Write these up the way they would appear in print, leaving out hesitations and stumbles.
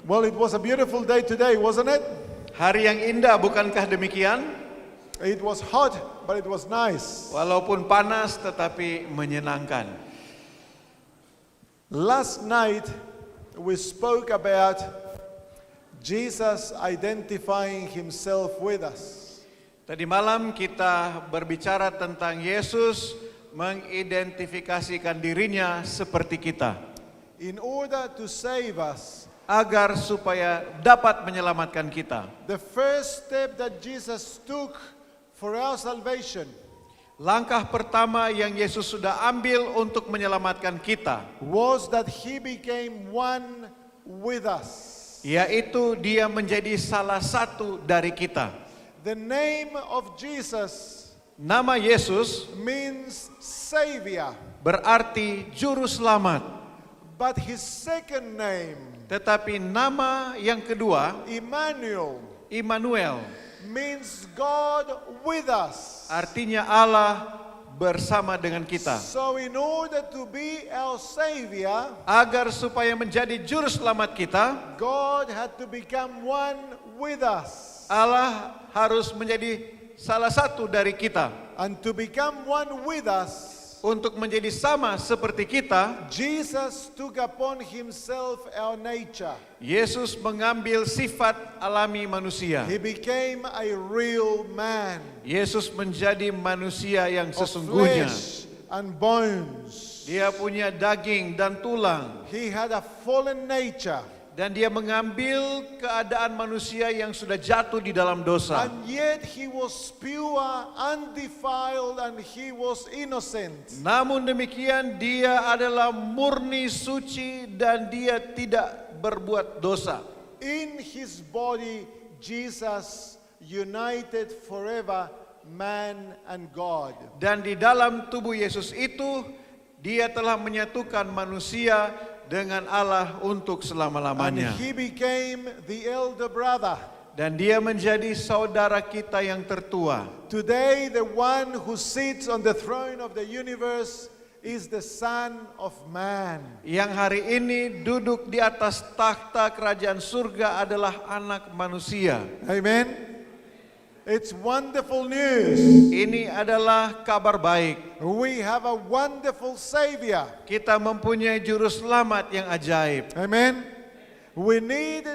Well, it was a beautiful day today, wasn't it? Hari yang indah, bukankah demikian? It was hot, but it was nice. Walaupun panas tetapi menyenangkan. Last night, we spoke about Jesus identifying himself with us. Tadi malam kita berbicara tentang Yesus mengidentifikasikan dirinya seperti kita. In order to save us, agar supaya dapat menyelamatkan kita. the first step that Jesus took for our salvation Langkah pertama yang Yesus sudah ambil untuk menyelamatkan kita, was that he became one with us. yaitu dia menjadi salah satu dari kita. The name of Jesus Nama Yesus means Savior, berarti juru selamat. but his second name, Tetapi nama yang kedua, Emmanuel, Immanuel, means God with us. artinya Allah bersama dengan kita. So in order to be our Savior, Agar supaya menjadi juru selamat kita, God had to become one with us. Allah harus menjadi salah satu dari kita. And to become one with us, Untuk menjadi sama seperti kita, Jesus took upon himself our nature. Yesus mengambil sifat alami manusia. He became a real man Yesus menjadi manusia yang of sesungguhnya. flesh and bones. Dia punya daging dan tulang. He had a fallen nature, Dan dia mengambil keadaan manusia yang sudah jatuh di dalam dosa. and yet he was pure, undefiled, and he was innocent. Namun demikian dia adalah murni suci dan dia tidak berbuat dosa. In his body, Jesus united forever man and God. Dan di dalam tubuh Yesus itu, dia telah menyatukan manusia dengan Allah untuk And selama-lamanya. he became the elder brother. Dan dia menjadi saudara kita yang tertua. Today, the one who sits on the throne of the universe is the Son of Man. Yang hari ini duduk di atas takhta kerajaan surga adalah anak manusia. Amen. It's wonderful news. Ini adalah kabar baik. We have a wonderful Savior. Kita mempunyai juru selamat yang ajaib. Amen. We need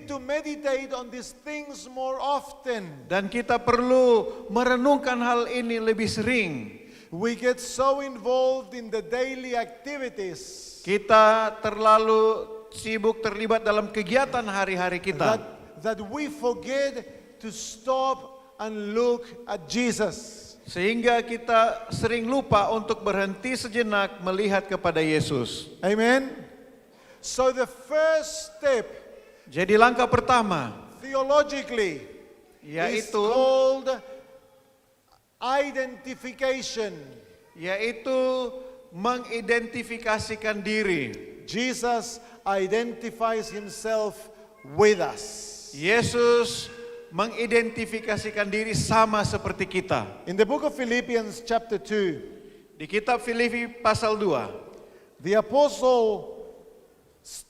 to meditate on these things more often. Dan kita perlu merenungkan hal ini lebih sering. We get so involved in the daily activities Kita terlalu sibuk terlibat dalam kegiatan hari-hari kita. that we forget to stop and look at Jesus. Sehingga kita sering lupa untuk berhenti sejenak melihat kepada Yesus. Amen. So the first step Jadi langkah pertama theologically is yaitu called identification. mengidentifikasikan diri. Jesus identifies himself with us. Yesus mengidentifikasikan diri sama seperti kita. In the book of Philippians chapter 2, Di kitab Filipi pasal 2, the apostle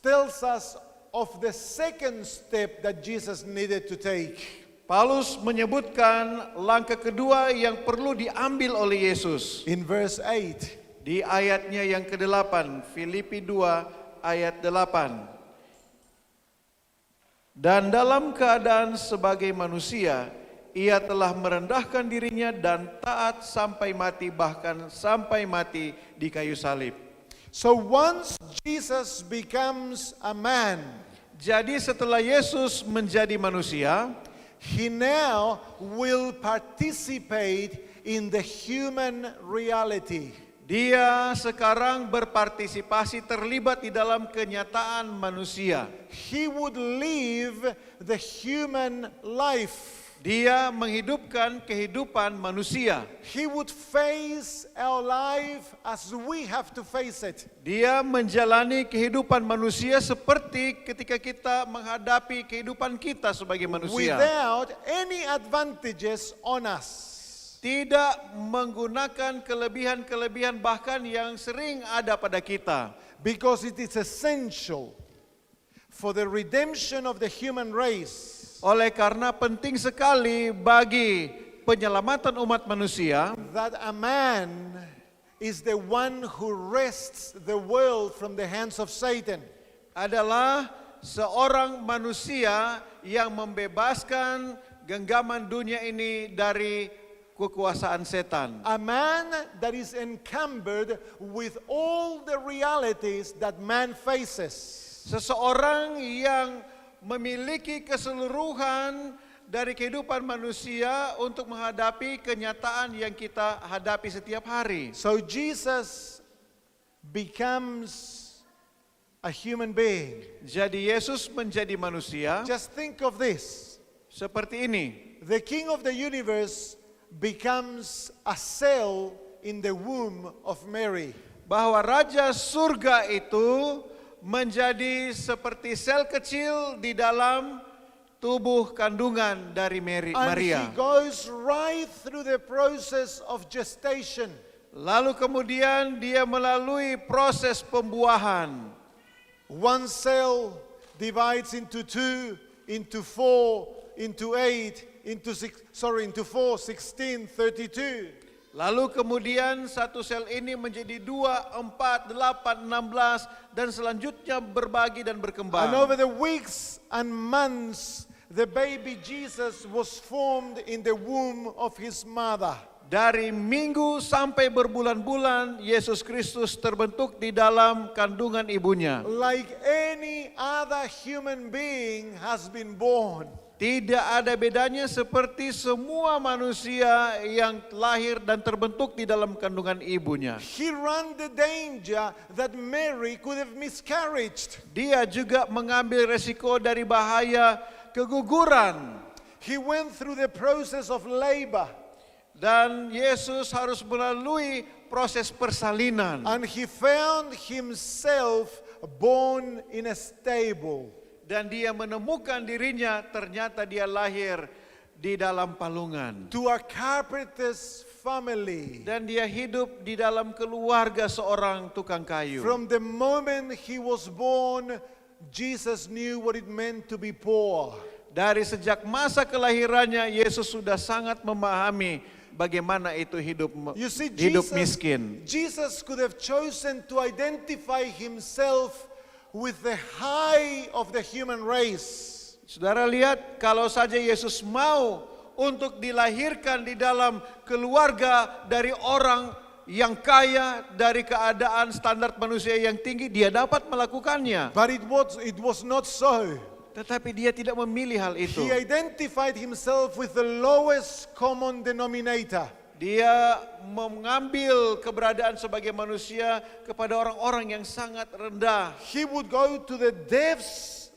tells us of the second step that Jesus needed to take. Paulus menyebutkan langkah kedua yang perlu diambil oleh Yesus. In verse 8, Di ayatnya yang ke-8, Filipi 2 ayat 8. Dan dalam keadaan sebagai manusia, ia telah merendahkan dirinya dan taat sampai mati, bahkan sampai mati di kayu salib. so once Jesus becomes a man, Jadi setelah Yesus menjadi manusia, he now will participate in the human reality. dia sekarang berpartisipasi terlibat di dalam kenyataan manusia. He would live the human life. Dia menghidupkan kehidupan manusia. He would face our life as we have to face it. Dia menjalani kehidupan manusia seperti ketika kita menghadapi kehidupan kita sebagai manusia. Without any advantages on us. Tidak menggunakan kelebihan-kelebihan bahkan yang sering ada pada kita. Because it is essential for the redemption of the human race, Oleh karena penting sekali bagi penyelamatan umat manusia, that a man is the one who wrests the world from the hands of Satan. adalah seorang manusia yang membebaskan genggaman dunia ini dari kekuasaan setan. A man that is encumbered with all the realities that man faces. Seseorang yang memiliki keseluruhan dari kehidupan manusia untuk menghadapi kenyataan yang kita hadapi setiap hari. So Jesus becomes a human being. Jadi Yesus menjadi manusia Just think of this. seperti ini. The King of the universe becomes a cell in the womb of Mary. Bahwa Raja Surga itu menjadi seperti sel kecil di dalam tubuh kandungan dari And Maria. he goes right through the process of gestation. Lalu kemudian dia melalui proses pembuahan. One cell divides into 2, into 4, into 8, into 4, 16, 32. Lalu kemudian satu sel ini menjadi 2, 4, 8, 16 dan selanjutnya berbagi dan And berkembang. over the weeks and months, the baby Jesus was formed in the womb of his mother. Dari minggu sampai berbulan-bulan Yesus Kristus terbentuk di dalam kandungan ibunya. Like any other human being has been born. Tidak ada bedanya seperti semua manusia yang lahir dan terbentuk di dalam kandungan ibunya. He ran the danger that Mary could have miscarried. Dia juga mengambil resiko dari bahaya keguguran. He went through the process of labor. Dan Yesus harus melalui proses persalinan. And he found himself born in a stable. Dan dia menemukan dirinya ternyata dia lahir di dalam palungan. To a carpenter's family. Dan dia hidup di dalam keluarga seorang tukang kayu. From the moment he was born, Jesus knew what it meant to be poor. Dari sejak masa kelahirannya Yesus sudah sangat memahami bagaimana itu You see, hidup miskin. Jesus could have chosen to identify himself with the high of the human race. Saudara lihat, kalau saja Yesus mau untuk dilahirkan di dalam keluarga dari orang yang kaya, dari keadaan standar manusia yang tinggi, dia dapat melakukannya. But it was not so. Tetapi dia tidak memilih hal itu. He identified himself with the lowest common denominator. Dia mengambil keberadaan sebagai manusia kepada orang-orang yang sangat rendah. He would go to the depths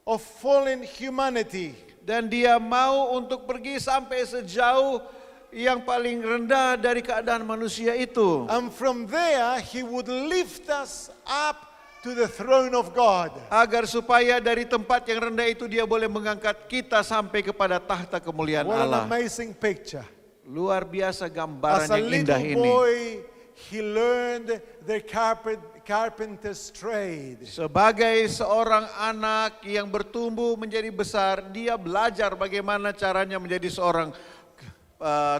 of fallen humanity. Dan dia mau untuk pergi sampai sejauh yang paling rendah dari keadaan manusia itu. And from there, he would lift us up to the throne of God. Agar supaya dari tempat yang rendah itu dia boleh mengangkat kita sampai kepada tahta kemuliaan What an Allah. amazing picture. Luar biasa gambaran As a yang indah little ini. boy, he learned the carpenter's trade. Sebagai seorang anak yang bertumbuh menjadi besar, dia belajar bagaimana caranya menjadi seorang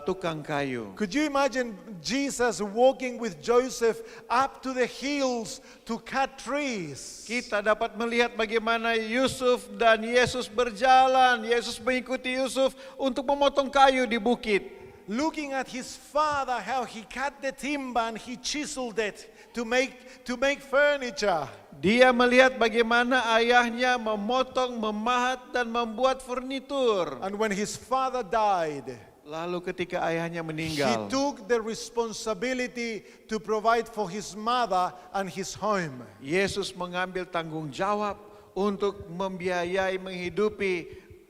tukang kayu. Could you imagine Jesus walking with Joseph up to the hills to cut trees? Kita dapat melihat bagaimana Yusuf dan Yesus berjalan. Yesus mengikuti Yusuf untuk memotong kayu di bukit. Looking at his father, how he cut the timber and he chiseled it to make furniture. Dia melihat bagaimana ayahnya memotong, memahat dan membuat furnitur. And when his father died, Lalu ketika ayahnya he meninggal, took the responsibility to provide for his mother and his home. Yesus mengambil tanggung jawab untuk membiayai, menghidupi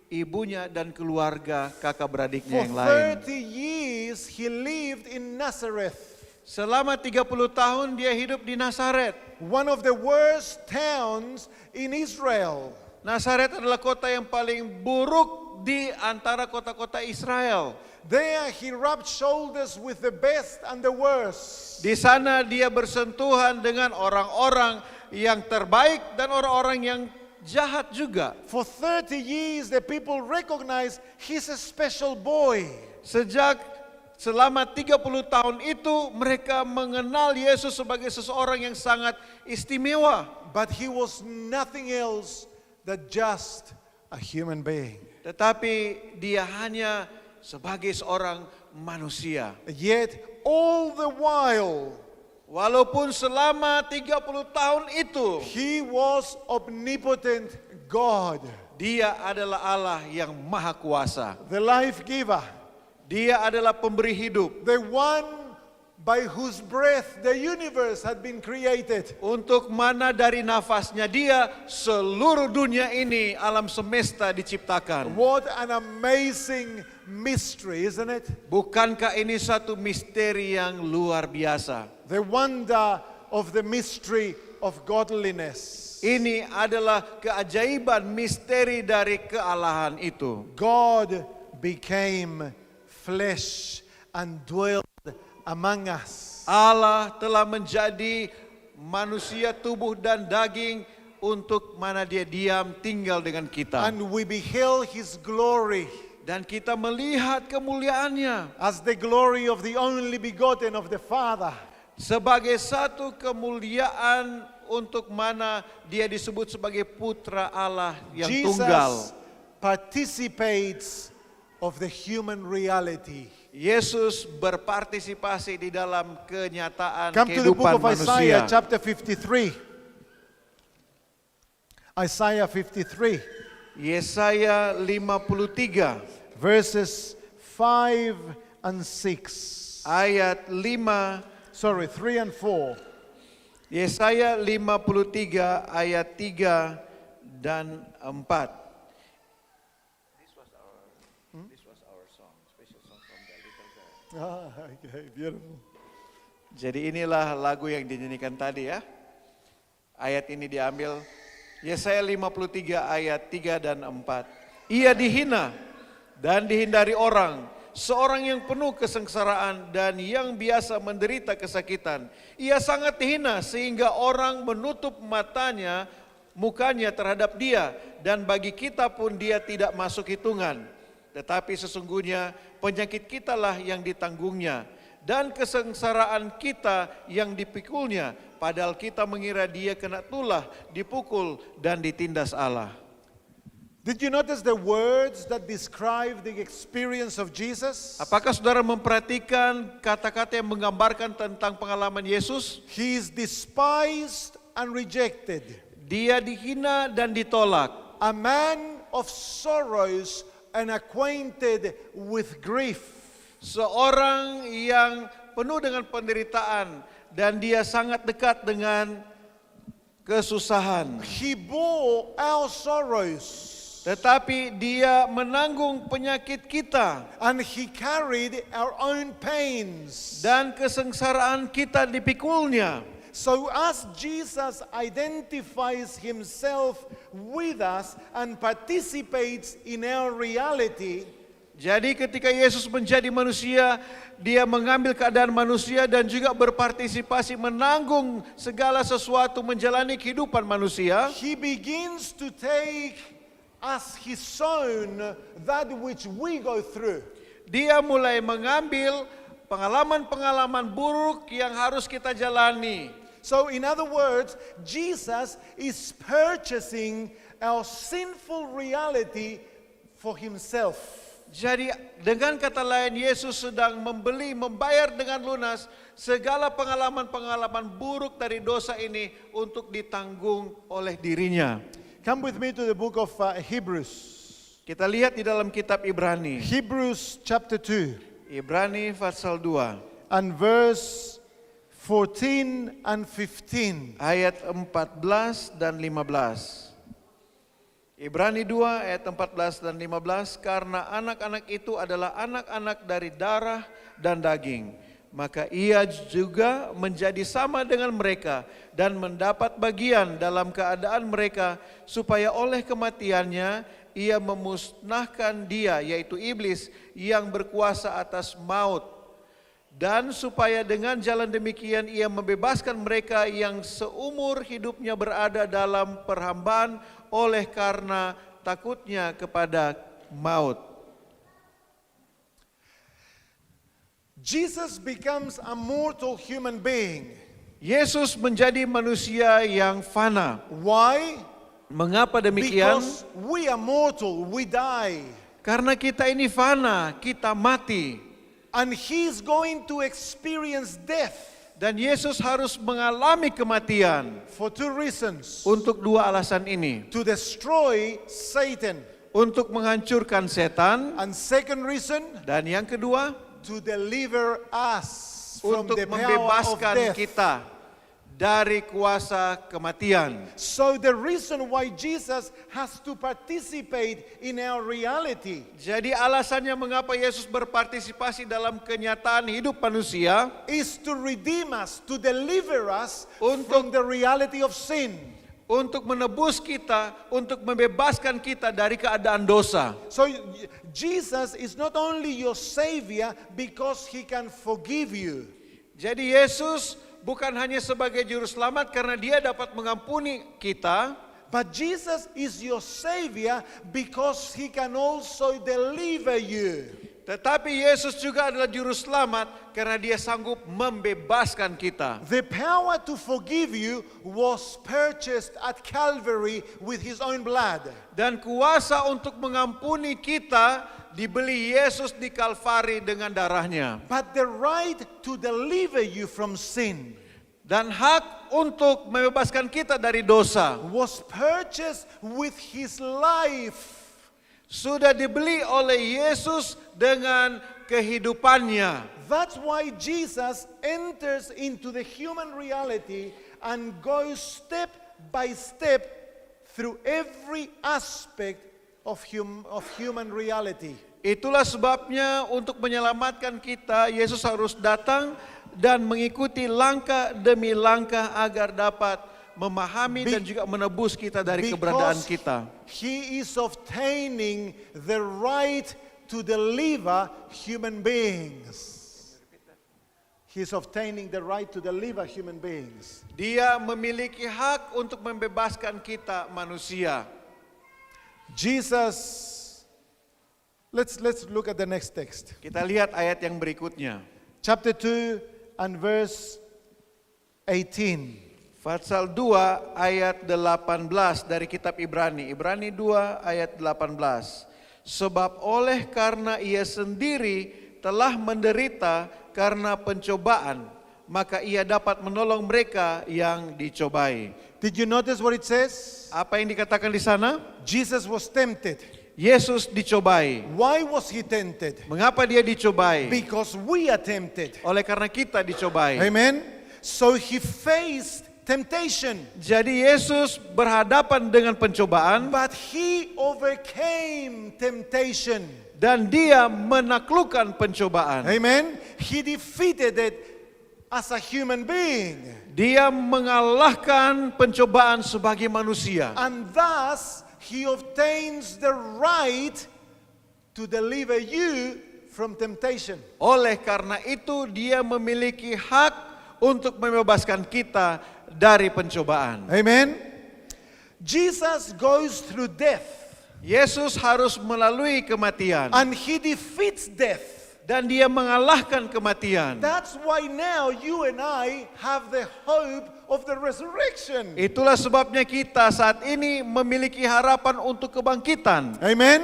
ibunya dan keluarga kakak beradiknya For yang lain. 30 years he lived in Nazareth, Selama 30 tahun dia hidup di Nazaret. one of the worst towns in Israel. Nazaret adalah kota yang paling buruk di antara kota-kota Israel. There he rubbed shoulders with the best and the worst. Di sana dia bersentuhan dengan orang-orang yang terbaik dan orang-orang yang jahat juga. For 30 years, the people recognize he's a special boy. Selama 30 tahun itu mereka mengenal Yesus sebagai seseorang yang sangat istimewa. But he was nothing else than just a human being. Tetapi dia hanya sebagai seorang manusia. Yet all the while, Walaupun selama 30 tahun itu he was omnipotent God, dia adalah Allah yang maha kuasa. the life giver, Dia adalah pemberi hidup. the one by whose breath the universe had been created. Untuk mana dari nafasnya dia seluruh dunia ini, alam semesta diciptakan. What an amazing mystery, isn't it? Bukankah ini satu misteri yang luar biasa? The wonder of the mystery of godliness. Ini adalah keajaiban misteri dari kealahan itu. God became flesh and dwelled among us. Allah telah menjadi manusia tubuh dan daging untuk mana dia diam tinggal dengan kita. And we beheld his glory Dan kita melihat kemuliaannya as the glory of the only begotten of the Father. sebagai satu kemuliaan untuk mana dia disebut sebagai putra Allah yang tunggal. Jesus participates of the human reality. Yesus berpartisipasi di dalam kenyataan Come to the book kehidupan of Isaiah, manusia. chapter 53. Isaiah 53, Yesaya 53 verses 5 and 6. ayat 5. Sorry, 3 and 4. Yesaya 53 ayat 3 dan 4. This was our song, special song from the little girl. Okay, beautiful. Jadi inilah lagu yang dinyanyikan tadi ya. Ayat ini diambil Yesaya 53 ayat 3 dan 4. Ia dihina dan dihindari orang, seorang yang penuh kesengsaraan dan yang biasa menderita kesakitan. Ia sangat dihina sehingga orang menutup mukanya terhadap dia, dan bagi kita pun dia tidak masuk hitungan. Tetapi sesungguhnya penyakit kitalah yang ditanggungnya, dan kesengsaraan kita yang dipikulnya, padahal kita mengira dia kena tulah, dipukul dan ditindas Allah. Did you notice the words that describe the experience of Jesus? Apakah saudara memperhatikan kata-kata yang menggambarkan tentang pengalaman Yesus? He is despised and rejected, Dia dihina dan ditolak. a man of sorrows and acquainted with grief. Seorang yang penuh dengan penderitaan dan dia sangat dekat dengan kesusahan. He bore our sorrows Tetapi dia menanggung penyakit kita and he carried our own pains. dan kesengsaraan kita dipikulnya. So as Jesus identifies himself with us and participates in our reality, Jadi ketika Yesus menjadi manusia, dia mengambil keadaan manusia dan juga berpartisipasi menanggung segala sesuatu menjalani kehidupan manusia. he begins to take as his own that which we go through. Dia mulai mengambil pengalaman-pengalaman buruk yang harus kita jalani. So in other words, Jesus is purchasing our sinful reality for himself. Jadi dengan kata lain, Yesus sedang membayar dengan lunas segala pengalaman-pengalaman buruk dari dosa ini untuk ditanggung oleh dirinya. Come with me to the book of Hebrews. Kita lihat di dalam kitab Ibrani. Hebrews chapter 2 Ibrani pasal 2 and verse 14 and 15. ayat 14 dan 15. Ibrani 2 ayat 14 dan 15, karena anak-anak itu adalah anak-anak dari darah dan daging, maka ia juga menjadi sama dengan mereka dan mendapat bagian dalam keadaan mereka, supaya oleh kematiannya ia memusnahkan dia, yaitu iblis yang berkuasa atas maut. Dan supaya dengan jalan demikian ia membebaskan mereka yang seumur hidupnya berada dalam perhambaan oleh karena takutnya kepada maut. Jesus becomes a mortal human being. Yesus menjadi manusia yang fana. Why? Mengapa demikian? Because we are mortal, we die. Karena kita ini fana, kita mati. And he's going to experience death Dan Yesus harus mengalami kematian for two reasons. untuk dua alasan ini. To destroy Satan. Untuk menghancurkan setan. And second reason, Dan yang kedua, to deliver us from untuk the power of membebaskan death. kita dari kuasa kematian. So the reason why Jesus has to participate in our reality Jadi alasannya mengapa Yesus berpartisipasi dalam kenyataan hidup manusia is to redeem us, to deliver us Untuk- from the reality of sin. untuk menebus kita, untuk membebaskan kita dari keadaan dosa. So Jesus is not only your savior because he can forgive you. Jadi Yesus bukan hanya sebagai juru selamat karena dia dapat mengampuni kita, But Jesus is your savior because he can also deliver you. tetapi Yesus juga adalah juru selamat karena dia sanggup membebaskan kita. The power to forgive you was purchased at Calvary with his own blood. Dan kuasa untuk mengampuni kita dibeli Yesus di Kalvari dengan darahnya. But the right to deliver you from sin Dan hak untuk membebaskan kita dari dosa was purchased with his life. sudah dibeli oleh Yesus dengan kehidupannya. That's why Jesus enters into the human reality and goes step by step through every aspect of human reality. Itulah sebabnya untuk menyelamatkan kita, Yesus harus datang dan mengikuti langkah demi langkah agar dapat memahami dan juga menebus kita dari keberadaan Because kita. he is obtaining the right to deliver human beings. He is obtaining the right to deliver human beings. Dia memiliki hak untuk membebaskan kita manusia. Jesus, let's look at the next text. Kita lihat ayat yang berikutnya. Chapter 2 and verse 18. Pasal 2 ayat 18 dari kitab Ibrani. Ibrani 2 ayat 18. Sebab oleh karena ia sendiri telah menderita karena pencobaan, maka ia dapat menolong mereka yang dicobai. Did you notice what it says? Apa yang dikatakan di sana? Jesus was tempted. Yesus dicobai. Why was he tempted? Mengapa dia dicobai? Because we are tempted. Oleh karena kita dicobai. Amen. So he faced temptation, Jadi Yesus berhadapan dengan pencobaan but he overcame temptation. dan dia menaklukkan pencobaan. Amen. He defeated it as a human being. Dia mengalahkan pencobaan sebagai manusia. And thus he obtains the right to deliver you from temptation. Oleh karena itu dia memiliki hak untuk membebaskan kita dari pencobaan. Amen. Jesus goes through death Yesus harus melalui kematian and he defeats death. dan dia mengalahkan kematian. That's why now you and I have the hope of the resurrection. Itulah sebabnya kita saat ini memiliki harapan untuk kebangkitan. Amen.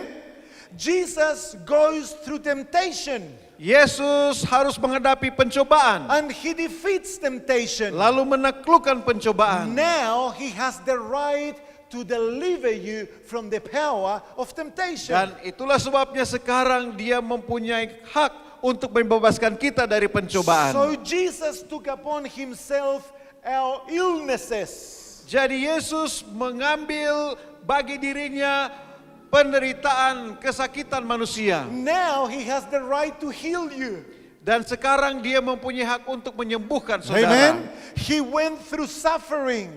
Jesus goes through temptation Yesus harus menghadapi pencobaan and he defeats temptation. lalu menaklukkan pencobaan. Now he has the right to deliver you from the power of temptation. Dan itulah sebabnya sekarang dia mempunyai hak untuk membebaskan kita dari pencobaan. So Jesus took upon himself our illnesses. Jadi Yesus mengambil bagi dirinya penderitaan, kesakitan manusia. Now he has the right to heal you. Dan sekarang dia mempunyai hak untuk menyembuhkan saudara. Amen. He went through suffering.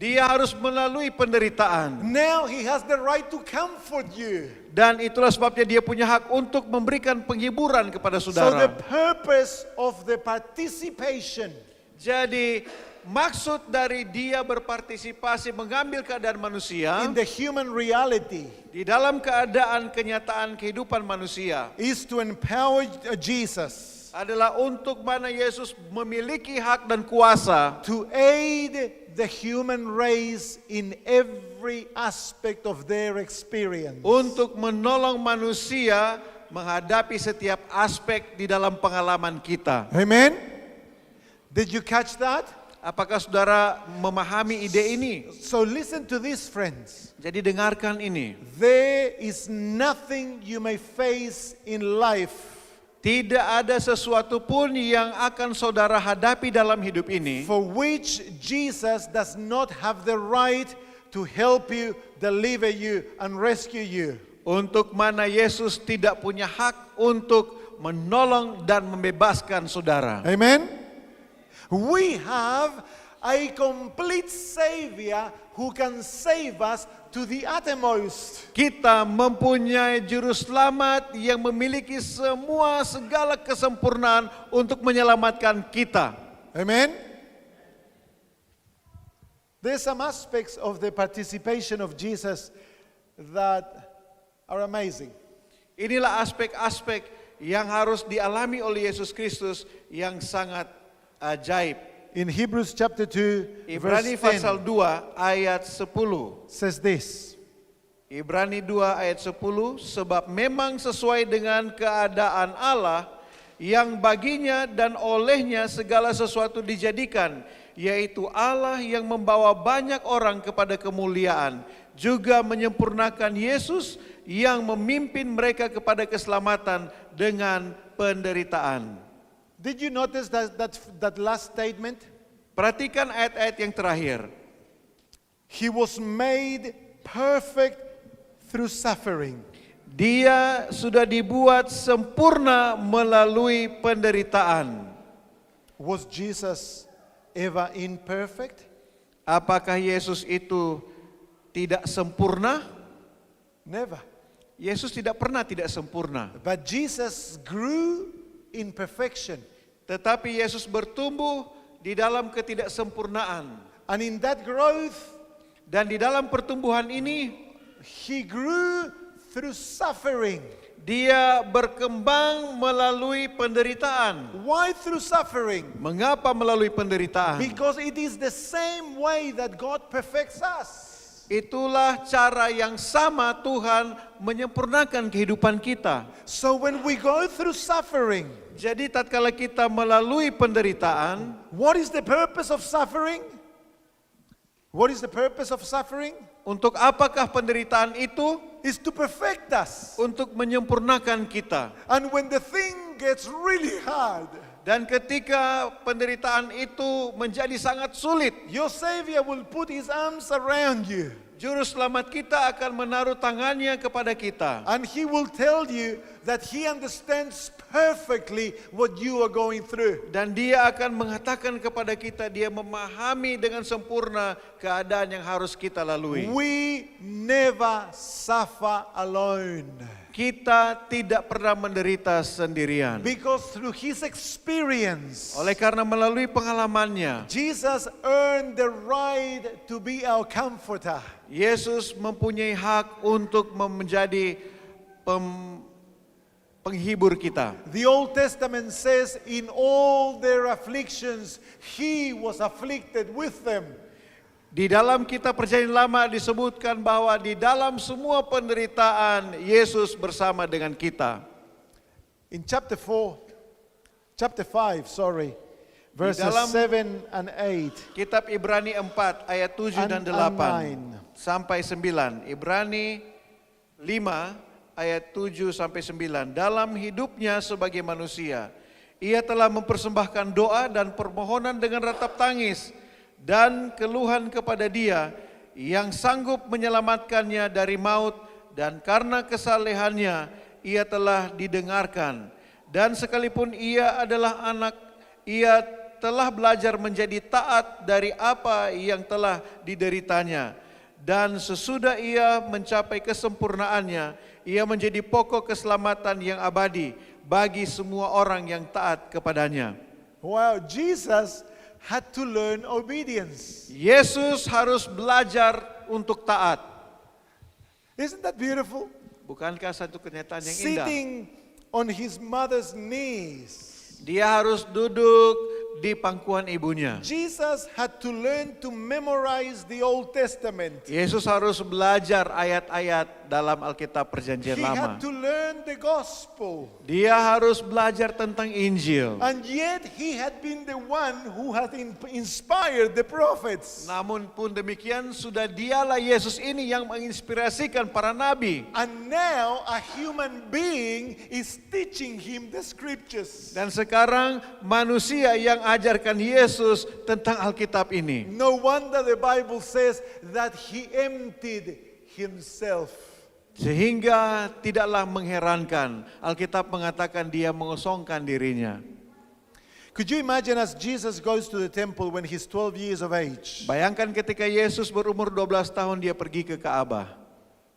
Dia harus melalui penderitaan. Now he has the right to comfort you. Dan itulah sebabnya dia punya hak untuk memberikan penghiburan kepada So the saudara. purpose of the participation Jadi maksud dari dia berpartisipasi mengambil keadaan manusia in the human reality di dalam keadaan kenyataan kehidupan manusia is to empower Jesus adalah untuk mana Yesus memiliki hak dan kuasa to aid the human race in every aspect of their experience. untuk menolong manusia menghadapi setiap aspek di dalam pengalaman kita. Amen? Did you catch that? Apakah saudara memahami ide ini? So listen to this, friends. Jadi dengarkan ini. There is nothing you may face in life Tidak ada sesuatu pun yang akan saudara hadapi dalam hidup ini for which Jesus does not have the right to help you, deliver you, and rescue you. untuk mana Yesus tidak punya hak untuk menolong dan membebaskan saudara. Amen? We have a complete Savior who can save us to the uttermost. Kita mempunyai juru selamat yang memiliki segala kesempurnaan untuk menyelamatkan kita. Amen? There's some aspects of the participation of Jesus that are amazing. Inilah aspek-aspek yang harus dialami oleh Yesus Kristus yang sangat ajaib. In Hebrews chapter 2, Ibrani verse 10 pasal 2 ayat 10. says this. Ibrani 2 ayat 10, sebab memang sesuai dengan keadaan Allah yang baginya dan olehnya segala sesuatu dijadikan, yaitu Allah yang membawa banyak orang kepada kemuliaan, juga menyempurnakan Yesus yang memimpin mereka kepada keselamatan dengan penderitaan. Did you notice that last statement? Perhatikan ayat-ayat yang terakhir. He was made perfect through suffering. Dia sudah dibuat sempurna melalui penderitaan. Was Jesus ever imperfect? Apakah Yesus itu tidak sempurna? Never. Yesus tidak pernah tidak sempurna. But Jesus grew in perfection. Tetapi Yesus bertumbuh di dalam ketidaksempurnaan. And in that growth, Dan di dalam pertumbuhan ini, he grew through suffering. dia berkembang melalui penderitaan. Why through suffering? Mengapa melalui penderitaan? Because it is the same way that God perfects us. Itulah cara yang sama Tuhan menyempurnakan kehidupan kita. So when we go through suffering, Jadi tatkala kita melalui penderitaan, what is the purpose of suffering? What is the purpose of suffering? untuk apakah penderitaan itu? Is to perfect us. Untuk menyempurnakan kita. And when the thing gets really hard, Dan ketika penderitaan itu menjadi sangat sulit, your Savior will put his arms around you. Juru selamat kita akan menaruh tangannya kepada kita. And he will tell you that he understands perfectly what you are going through. Dan dia akan mengatakan kepada kita, dia memahami dengan sempurna keadaan yang harus kita lalui. We never suffer alone. Kita tidak pernah menderita sendirian. Because through his experience, Oleh karena melalui pengalamannya, Jesus earned the right to be our comforter. Yesus mempunyai hak untuk menjadi penghibur kita. The Old Testament says, in all their afflictions, he was afflicted with them. Di dalam kitab Perjanjian Lama disebutkan bahwa di dalam semua penderitaan Yesus bersama dengan kita. In chapter 5, verses dalam 7 and 8. Kitab Ibrani 4 ayat 7 dan 8 sampai 9. Ibrani 5 ayat 7 sampai 9. Dalam hidupnya sebagai manusia, ia telah mempersembahkan doa dan permohonan dengan ratap tangis dan keluhan kepada Dia yang sanggup menyelamatkannya dari maut, dan karena kesalehannya ia telah didengarkan. Dan sekalipun ia adalah anak, ia telah belajar menjadi taat dari apa yang telah dideritanya. Dan sesudah ia mencapai kesempurnaannya, ia menjadi pokok keselamatan yang abadi bagi semua orang yang taat kepadanya. Wow, Jesus had to learn obedience. Yesus harus belajar untuk taat. Isn't that beautiful? Bukankah satu kenyataan yang indah? Sitting on his mother's knees. Dia harus duduk di pangkuan ibunya. Jesus had to learn to memorize the Old Testament. Yesus harus belajar ayat-ayat dalam Alkitab Perjanjian He Lama. had to learn the gospel. Dia harus belajar tentang Injil. And yet he had been the one who had inspired the prophets. Namun pun demikian, sudah dialah Yesus ini yang menginspirasikan para nabi. And now a human being is teaching him the scriptures. Dan sekarang manusia yang ajarkan Yesus tentang Alkitab ini. No wonder the Bible says that he emptied himself. Sehingga tidaklah mengherankan, Alkitab mengatakan dia mengosongkan dirinya. Could you imagine as Jesus goes to the temple when he's 12 years of age Bayangkan ketika Yesus berumur 12 tahun dia pergi ke Ka'bah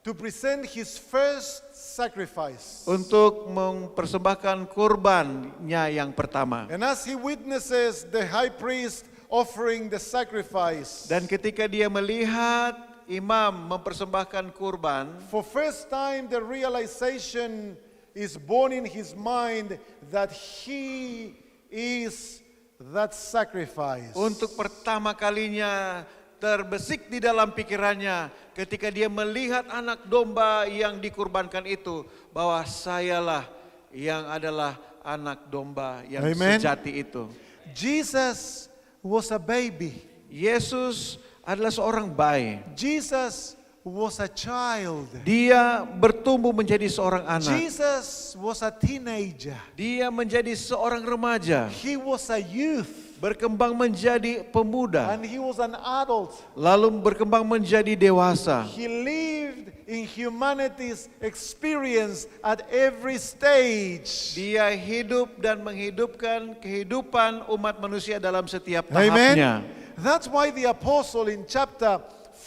to present his first sacrifice. untuk mempersembahkan kurbannya yang pertama. And as he witnesses the high priest offering the sacrifice, Dan ketika dia melihat imam mempersembahkan kurban, for first time the realization is born in his mind that he is that sacrifice. untuk pertama kalinya terbesik di dalam pikirannya ketika dia melihat anak domba yang dikurbankan itu, bahwa sayalah yang adalah anak domba yang Amen. sejati itu. Jesus was a baby. Yesus adalah seorang bayi. Jesus was a child. Dia bertumbuh menjadi seorang anak. Jesus was a teenager. Dia menjadi seorang remaja, He was a youth. berkembang menjadi pemuda, And he was an adult. lalu berkembang menjadi dewasa. He lived in humanity's experience at every stage. Dia hidup dan menghidupkan kehidupan umat manusia dalam setiap Amen. tahapnya. That's why the apostle in chapter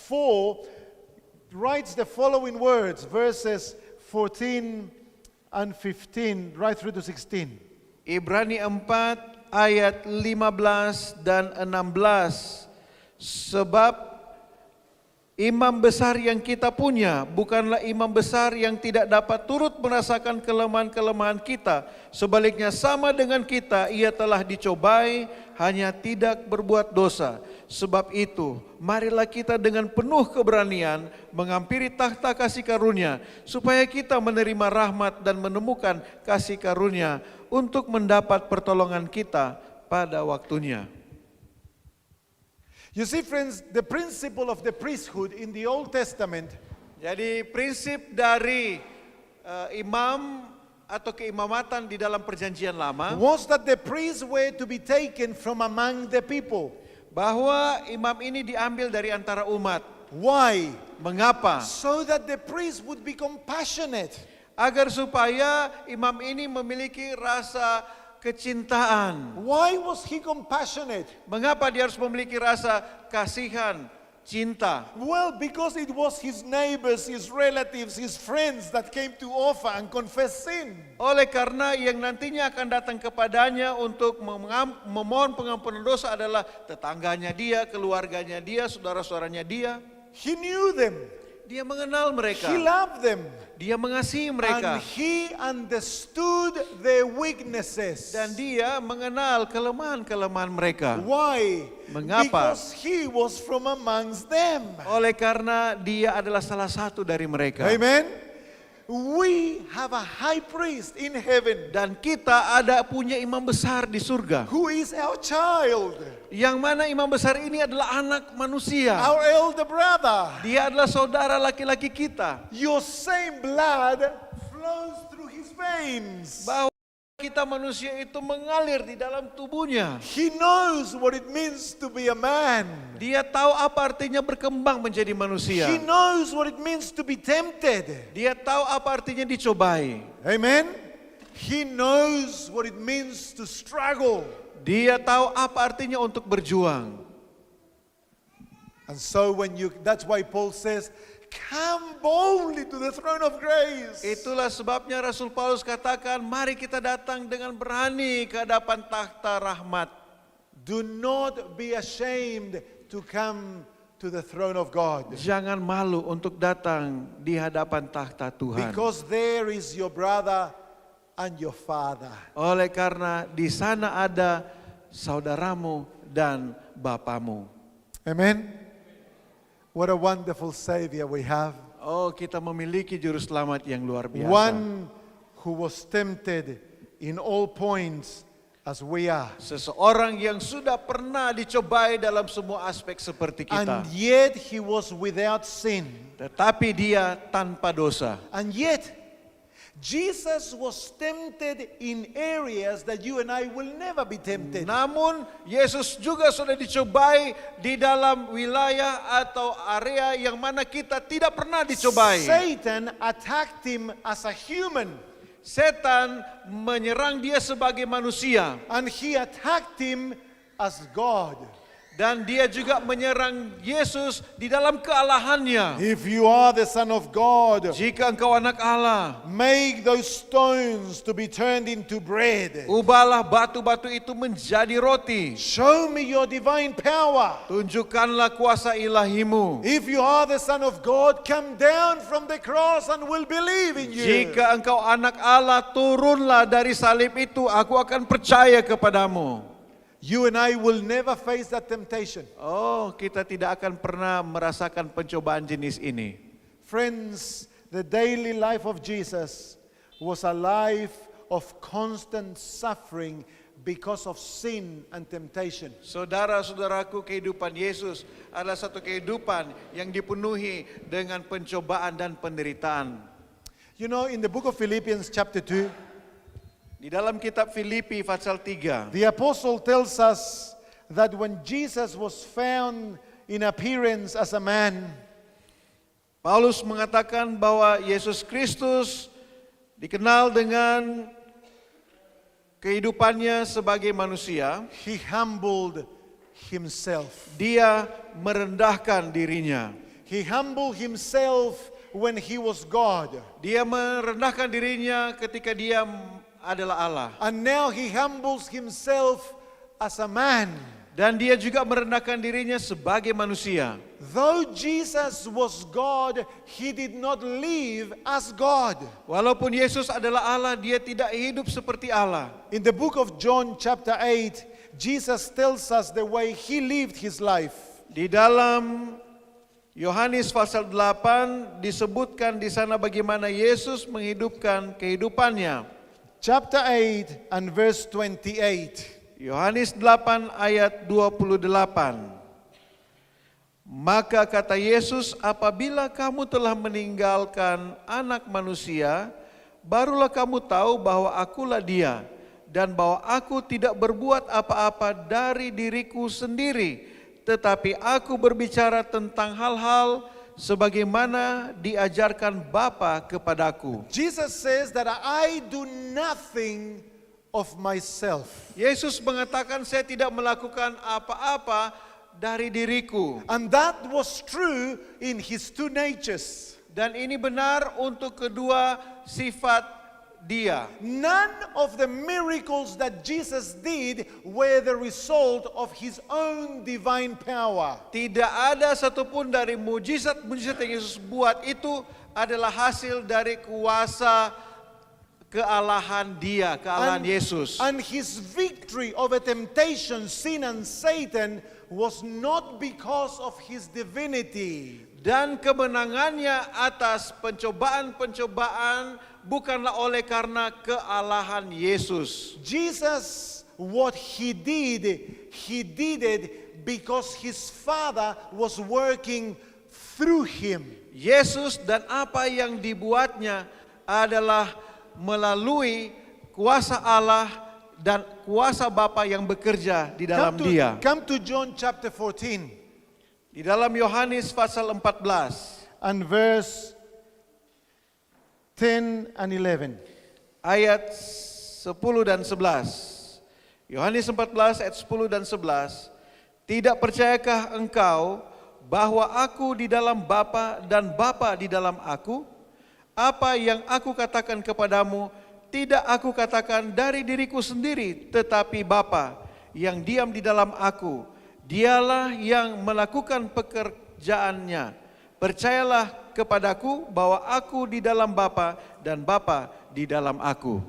4 writes the following words, verses 14 and 15, right through to 16. Ibrani 4 ayat 15 dan 16. Sebab imam besar yang kita punya bukanlah imam besar yang tidak dapat turut merasakan kelemahan-kelemahan kita. Sebaliknya sama dengan kita, ia telah dicobai, hanya tidak berbuat dosa. Sebab itu, marilah kita dengan penuh keberanian menghampiri takhta kasih karunia, supaya kita menerima rahmat dan menemukan kasih karunia untuk mendapat pertolongan kita pada waktunya. You see, friends, the principle of the priesthood in the Old Testament Jadi prinsip dari imam atau keimamatan di dalam perjanjian lama, was that the priests were to be taken from among the people. bahwa imam ini diambil dari antara umat. Why? Mengapa? So that the priest would be compassionate. Agar supaya imam ini memiliki rasa kecintaan. Why was he compassionate? Mengapa dia harus memiliki rasa kasihan, cinta? Well, because it was his neighbors, his relatives, his friends that came to offer and confess sin. Oleh karena yang nantinya akan datang kepadanya untuk memohon pengampunan dosa adalah tetangganya dia, keluarganya dia, saudara-saudaranya dia. He knew them. Dia mengenal mereka. He loved them. Dia mengasihi mereka. And he understood their weaknesses. Dan dia mengenal kelemahan-kelemahan mereka. Why? Mengapa? Because he was from amongst them. Oleh karena dia adalah salah satu dari mereka. Amen. We have a high priest in heaven Dan kita punya imam besar di surga. who is our child, Yang mana imam besar ini adalah anak manusia. our elder brother. Dia adalah saudara laki-laki kita. Your same blood flows through his veins. Bahwa kita manusia itu mengalir di dalam tubuhnya. He knows what it means to be a man. Dia tahu apa artinya berkembang menjadi manusia. He knows what it means to be tempted. Dia tahu apa artinya dicobai. Amen. He knows what it means to struggle. Dia tahu apa artinya untuk berjuang. And so that's why Paul says, come boldly to the throne of grace. Itulah sebabnya Rasul Paulus katakan, mari kita datang dengan berani ke hadapan takhta rahmat. Do not be ashamed to come to the throne of God. Jangan malu untuk datang di hadapan takhta Tuhan. Because there is your brother and your father. Oleh karena di sana ada saudaramu dan bapamu. Amen. What a wonderful Savior we have. Oh, kita memiliki juru selamat yang luar biasa. One who was tempted in all points as we are. Seseorang yang sudah pernah dicobai dalam semua aspek seperti kita. And yet he was without sin. Tetapi dia tanpa dosa. And yet Jesus was tempted in areas that you and I will never be tempted. Namun Yesus juga sudah dicobai di dalam wilayah atau area yang mana kita tidak pernah dicobai. Satan attacked him as a human. Setan menyerang dia sebagai manusia. And he attacked him as God. Dan dia juga menyerang Yesus di dalam kealahannya. If you are the Son of God, Jika engkau anak Allah, make those stones to be turned into bread. ubahlah batu-batu itu menjadi roti. Show me your divine power. Tunjukkanlah kuasa ilahimu. If you are the Son of God, come down from the cross and we'll believe in you. Jika engkau anak Allah, turunlah dari salib itu, aku akan percaya kepadamu. You and I will never face that temptation. Oh, kita tidak akan pernah merasakan pencobaan jenis ini. Friends, the daily life of Jesus was a life of constant suffering because of sin and temptation. Saudara-saudaraku, kehidupan Yesus adalah satu kehidupan yang dipenuhi dengan pencobaan dan penderitaan. You know, in the book of Philippians chapter 2, Di dalam kitab Filipi pasal 3, the apostle tells us that when Jesus was found in appearance as a man, Paulus mengatakan bahwa Yesus Kristus dikenal dengan kehidupannya sebagai manusia. he humbled himself. Dia merendahkan dirinya. He humbled himself when he was God. Dia merendahkan dirinya ketika dia adalah Allah. And now he humbles himself as a man. Dan dia juga merendahkan dirinya sebagai manusia. Though Jesus was God, he did not live as God. Walaupun Yesus adalah Allah, dia tidak hidup seperti Allah. In the book of John chapter 8, Jesus tells us the way he lived his life. Di dalam Yohanes pasal 8 disebutkan di sana bagaimana Yesus menghidupkan kehidupannya. Chapter 8 and verse 28. Yohanes 8 ayat 28. Maka kata Yesus, apabila kamu telah meninggalkan anak manusia, barulah kamu tahu bahwa akulah dia, dan bahwa aku tidak berbuat apa-apa dari diriku sendiri, tetapi aku berbicara tentang hal-hal sebagaimana diajarkan Bapa kepadaku. Jesus says that I do nothing of myself. Yesus mengatakan, saya tidak melakukan apa-apa dari diriku. And that was true in his two natures. Dan ini benar untuk kedua sifat dia. None of the miracles that Jesus did were the result of his own divine power. Tidak ada satupun dari mujizat-mujizat yang Yesus buat itu adalah hasil dari kuasa kealahan dia, kealahan Yesus. And his victory over temptation, sin and Satan was not because of his divinity. Dan kemenangannya atas pencobaan-pencobaan bukanlah oleh karena kealahan Yesus. Jesus, what he did it because his Father was working through him. Yesus dan apa yang dibuatnya adalah melalui kuasa Allah dan kuasa Bapa yang bekerja di dalam dia. Come to John chapter 14 Di dalam Yohanes pasal 14 and verse 10 and 11. ayat 10 dan 11. Yohanes 14 ayat 10 dan 11. Tidak percayakah engkau bahwa aku di dalam Bapa dan Bapa di dalam aku? Apa yang aku katakan kepadamu, tidak aku katakan dari diriku sendiri, tetapi Bapa yang diam di dalam aku, dialah yang melakukan pekerjaannya. Percayalah kepadaku bahwa aku di dalam Bapa dan Bapa di dalam aku.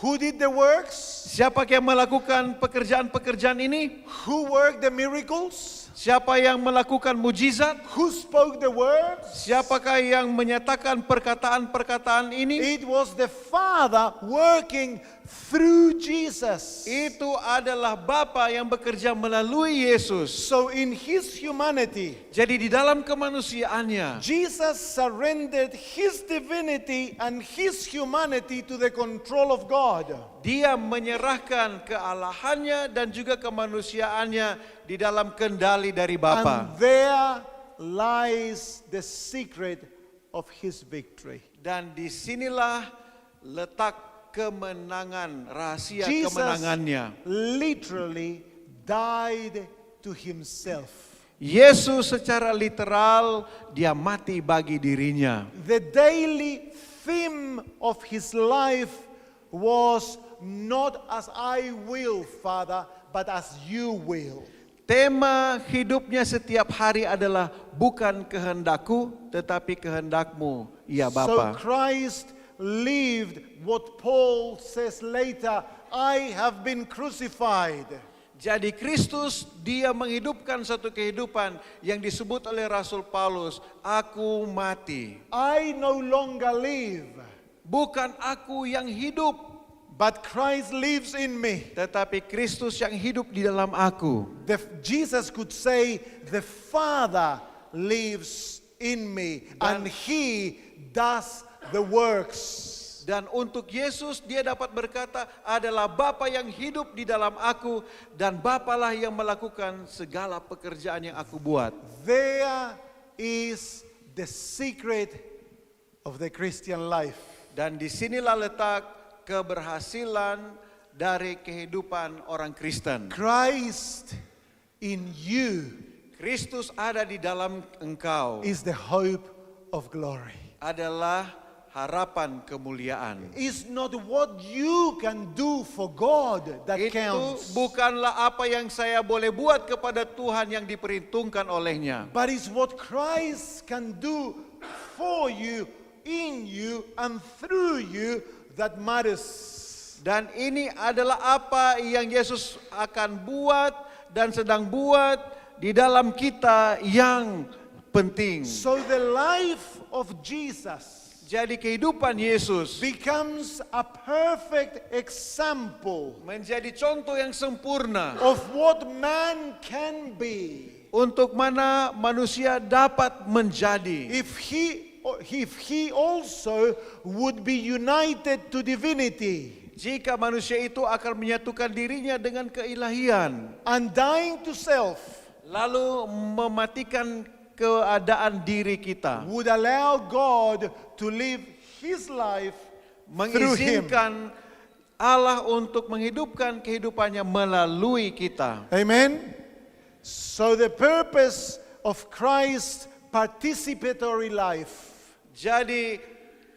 Who did the works? Siapa yang melakukan pekerjaan-pekerjaan ini? Who worked the miracles? Siapa yang melakukan mujizat? Who spoke the words? Siapakah yang menyatakan perkataan-perkataan ini? It was the Father working through Jesus. Itu adalah Bapa yang bekerja melalui Yesus. So in his humanity, Jadi di dalam kemanusiaannya, Jesus surrendered his divinity and his humanity to the control of God. Dia menyerahkan kealahannya dan juga kemanusiaannya di dalam kendali dari Bapa. And there lies the secret of his victory. Dan disinilah letak kemenangan, rahasia Jesus kemenangannya. literally died to himself. Yesus secara literal dia mati bagi dirinya. The daily theme of his life was not as I will, Father, but as you will. Tema hidupnya setiap hari adalah bukan kehendakku tetapi kehendakmu, ya So Bapa. Christ lived what Paul says later, I have been crucified. Jadi Kristus dia menghidupkan satu kehidupan yang disebut oleh Rasul Paulus, aku mati. I no longer live, Bukan aku yang hidup, but Christ lives in me. tetapi Kristus yang hidup di dalam aku. Jesus could say, the Father lives in me and he does the works. Dan untuk Yesus dia dapat berkata adalah Bapa yang hidup di dalam aku dan Bapalah yang melakukan segala pekerjaan yang aku buat. There is the secret of the Christian life. Dan disinilah letak keberhasilan dari kehidupan orang Kristen. Christ in you Kristus ada di dalam engkau is the hope of glory. adalah harapan kemuliaan. It's not what you can do for God that Itu counts, bukanlah apa yang saya boleh buat kepada Tuhan yang diperhitungkan olehnya. but it's what Christ can do for you, in you, and through you that matters. Dan ini adalah apa yang Yesus akan buat dan sedang buat di dalam kita yang penting. So the life of Jesus Jadi kehidupan Yesus becomes a perfect example menjadi contoh yang sempurna of what man can be untuk mana manusia dapat menjadi if he also would be united to divinity jika manusia itu akan menyatukan dirinya dengan keilahian, and dying to self lalu mematikan keadaan diri kita, would allow God to live his life through him. mengizinkan Allah untuk menghidupkan kehidupannya melalui kita. Amen. So the purpose of Christ's participatory life Jadi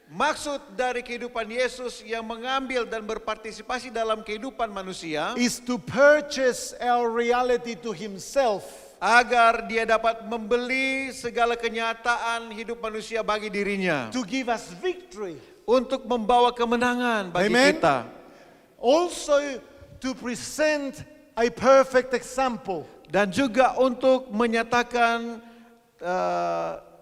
maksud dari kehidupan Yesus yang mengambil dan berpartisipasi dalam kehidupan manusia is to purchase our reality to himself, agar dia dapat membeli segala kenyataan hidup manusia bagi dirinya to give us victory. untuk membawa kemenangan bagi Amen. kita, Also to present a perfect example. dan juga untuk menyatakan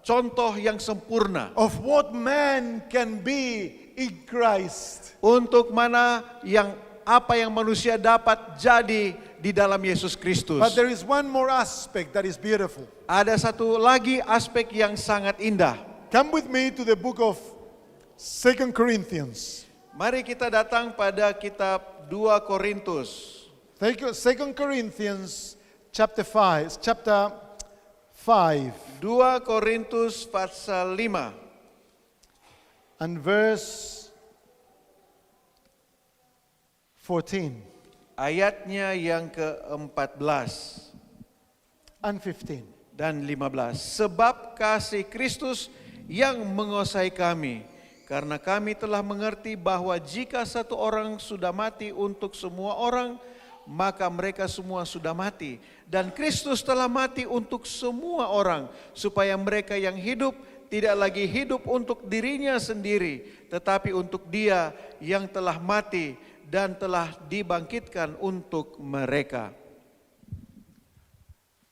contoh yang sempurna Of what man can be in Christ. untuk mana yang apa yang manusia dapat jadi di dalam Yesus Kristus. But there is one more aspect that is beautiful. Ada satu lagi aspek yang sangat indah. Come with me to the book of 2 Corinthians. Mari kita datang pada kitab 2 Korintus. 2 Corinthians chapter 5. 2 Korintus pasal 5 and verse 14. ayatnya yang ke-14 and 15. dan 15. Sebab kasih Kristus yang menguasai kami, karena kami telah mengerti bahwa jika satu orang sudah mati untuk semua orang, maka mereka semua sudah mati. Dan Kristus telah mati untuk semua orang, supaya mereka yang hidup tidak lagi hidup untuk dirinya sendiri, tetapi untuk Dia yang telah mati dan telah dibangkitkan untuk mereka.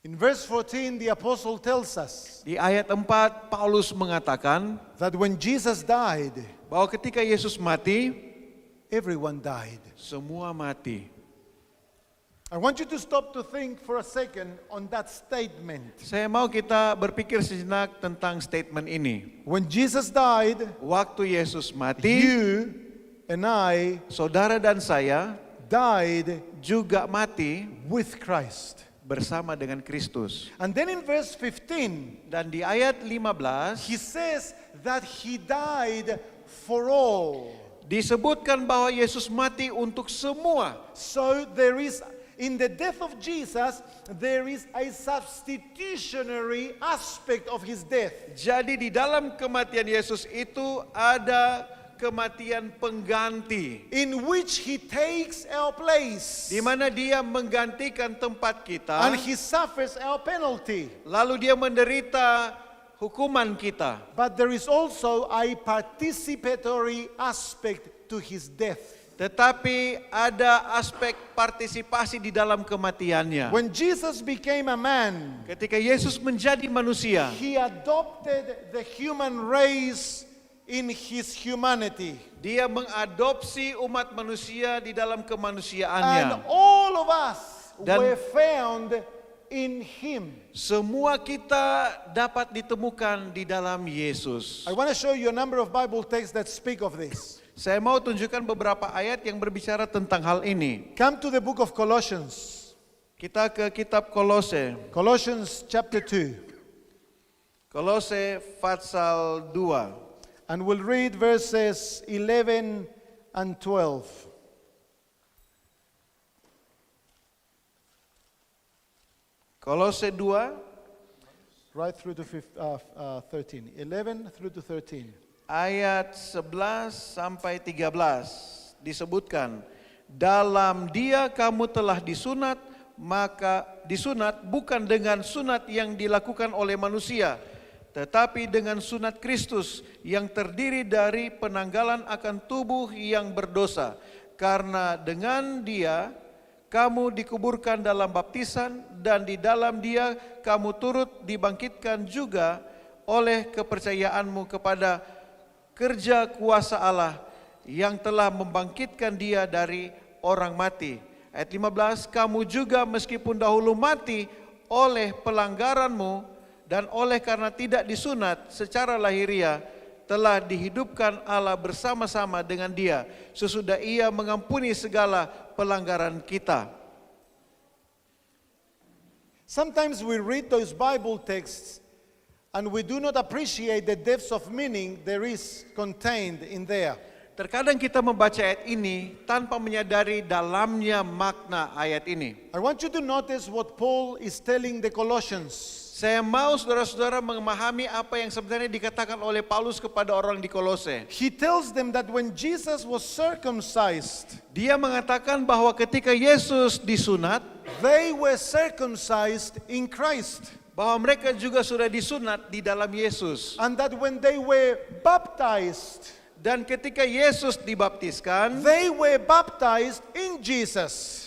In verse 14, the apostle tells us Di ayat 4, Paulus mengatakan that when Jesus died, bahwa ketika Yesus mati, everyone died. semua mati. I want you to stop to think for a second on that statement. Saya mau kita berpikir sejenak tentang statement ini. When Jesus died, Waktu Yesus mati, you and I saudara dan saya died juga mati with Christ. bersama dengan Kristus. And then in verse 15, Dan di ayat 15 he says that he died for all. disebutkan bahwa Yesus mati untuk semua. So there is, in the death of Jesus, there is a substitutionary aspect of his death. Jadi di dalam kematian Yesus itu ada kematian pengganti, In which he takes our place. di mana Dia menggantikan tempat kita, And he suffers our penalty. lalu Dia menderita hukuman kita. But there is also a participatory aspect to his death. Tetapi ada aspek partisipasi di dalam kematiannya. When Jesus became a man, Ketika Yesus menjadi manusia, he adopted the human race in his humanity. Dia mengadopsi umat manusia di dalam And kemanusiaannya. all of us Dan- were found in him. Semua kita dapat ditemukan di dalam Yesus. I want to show you a number of Bible texts that speak of this. Saya mau tunjukkan beberapa ayat yang berbicara tentang hal ini. Come to the book of Colossians. Kita ke kitab Kolose. Colossians chapter 2. Kolose pasal 2. And we'll read verses 11 and 12. Kolose 2 Right through to 13. 11 through to 13. ayat 11 sampai 13 disebutkan, dalam Dia kamu telah disunat, maka disunat bukan dengan sunat yang dilakukan oleh manusia, tetapi dengan sunat Kristus yang terdiri dari penanggalan akan tubuh yang berdosa. Karena dengan Dia kamu dikuburkan dalam baptisan, dan di dalam Dia kamu turut dibangkitkan juga oleh kepercayaanmu kepada kerja kuasa Allah yang telah membangkitkan Dia dari orang mati. Ayat 15, kamu juga meskipun dahulu mati oleh pelanggaranmu dan oleh karena tidak disunat secara lahiriah, telah dihidupkan Allah bersama-sama dengan Dia sesudah Ia mengampuni segala pelanggaran kita. Sometimes we read those Bible texts and we do not appreciate the depths of meaning there is contained in there. Terkadang kita membaca ayat ini tanpa menyadari dalamnya makna ayat ini. I want you to notice what Paul is telling the Colossians. Saya mau saudara-saudara memahami apa yang sebenarnya dikatakan oleh Paulus kepada orang di Kolose. He tells them that when Jesus was circumcised, Dia mengatakan bahwa ketika Yesus disunat, they were circumcised in Christ. bahwa mereka juga sudah disunat di dalam Yesus. And that when they were baptized, Dan ketika Yesus dibaptiskan, they were baptized in Jesus.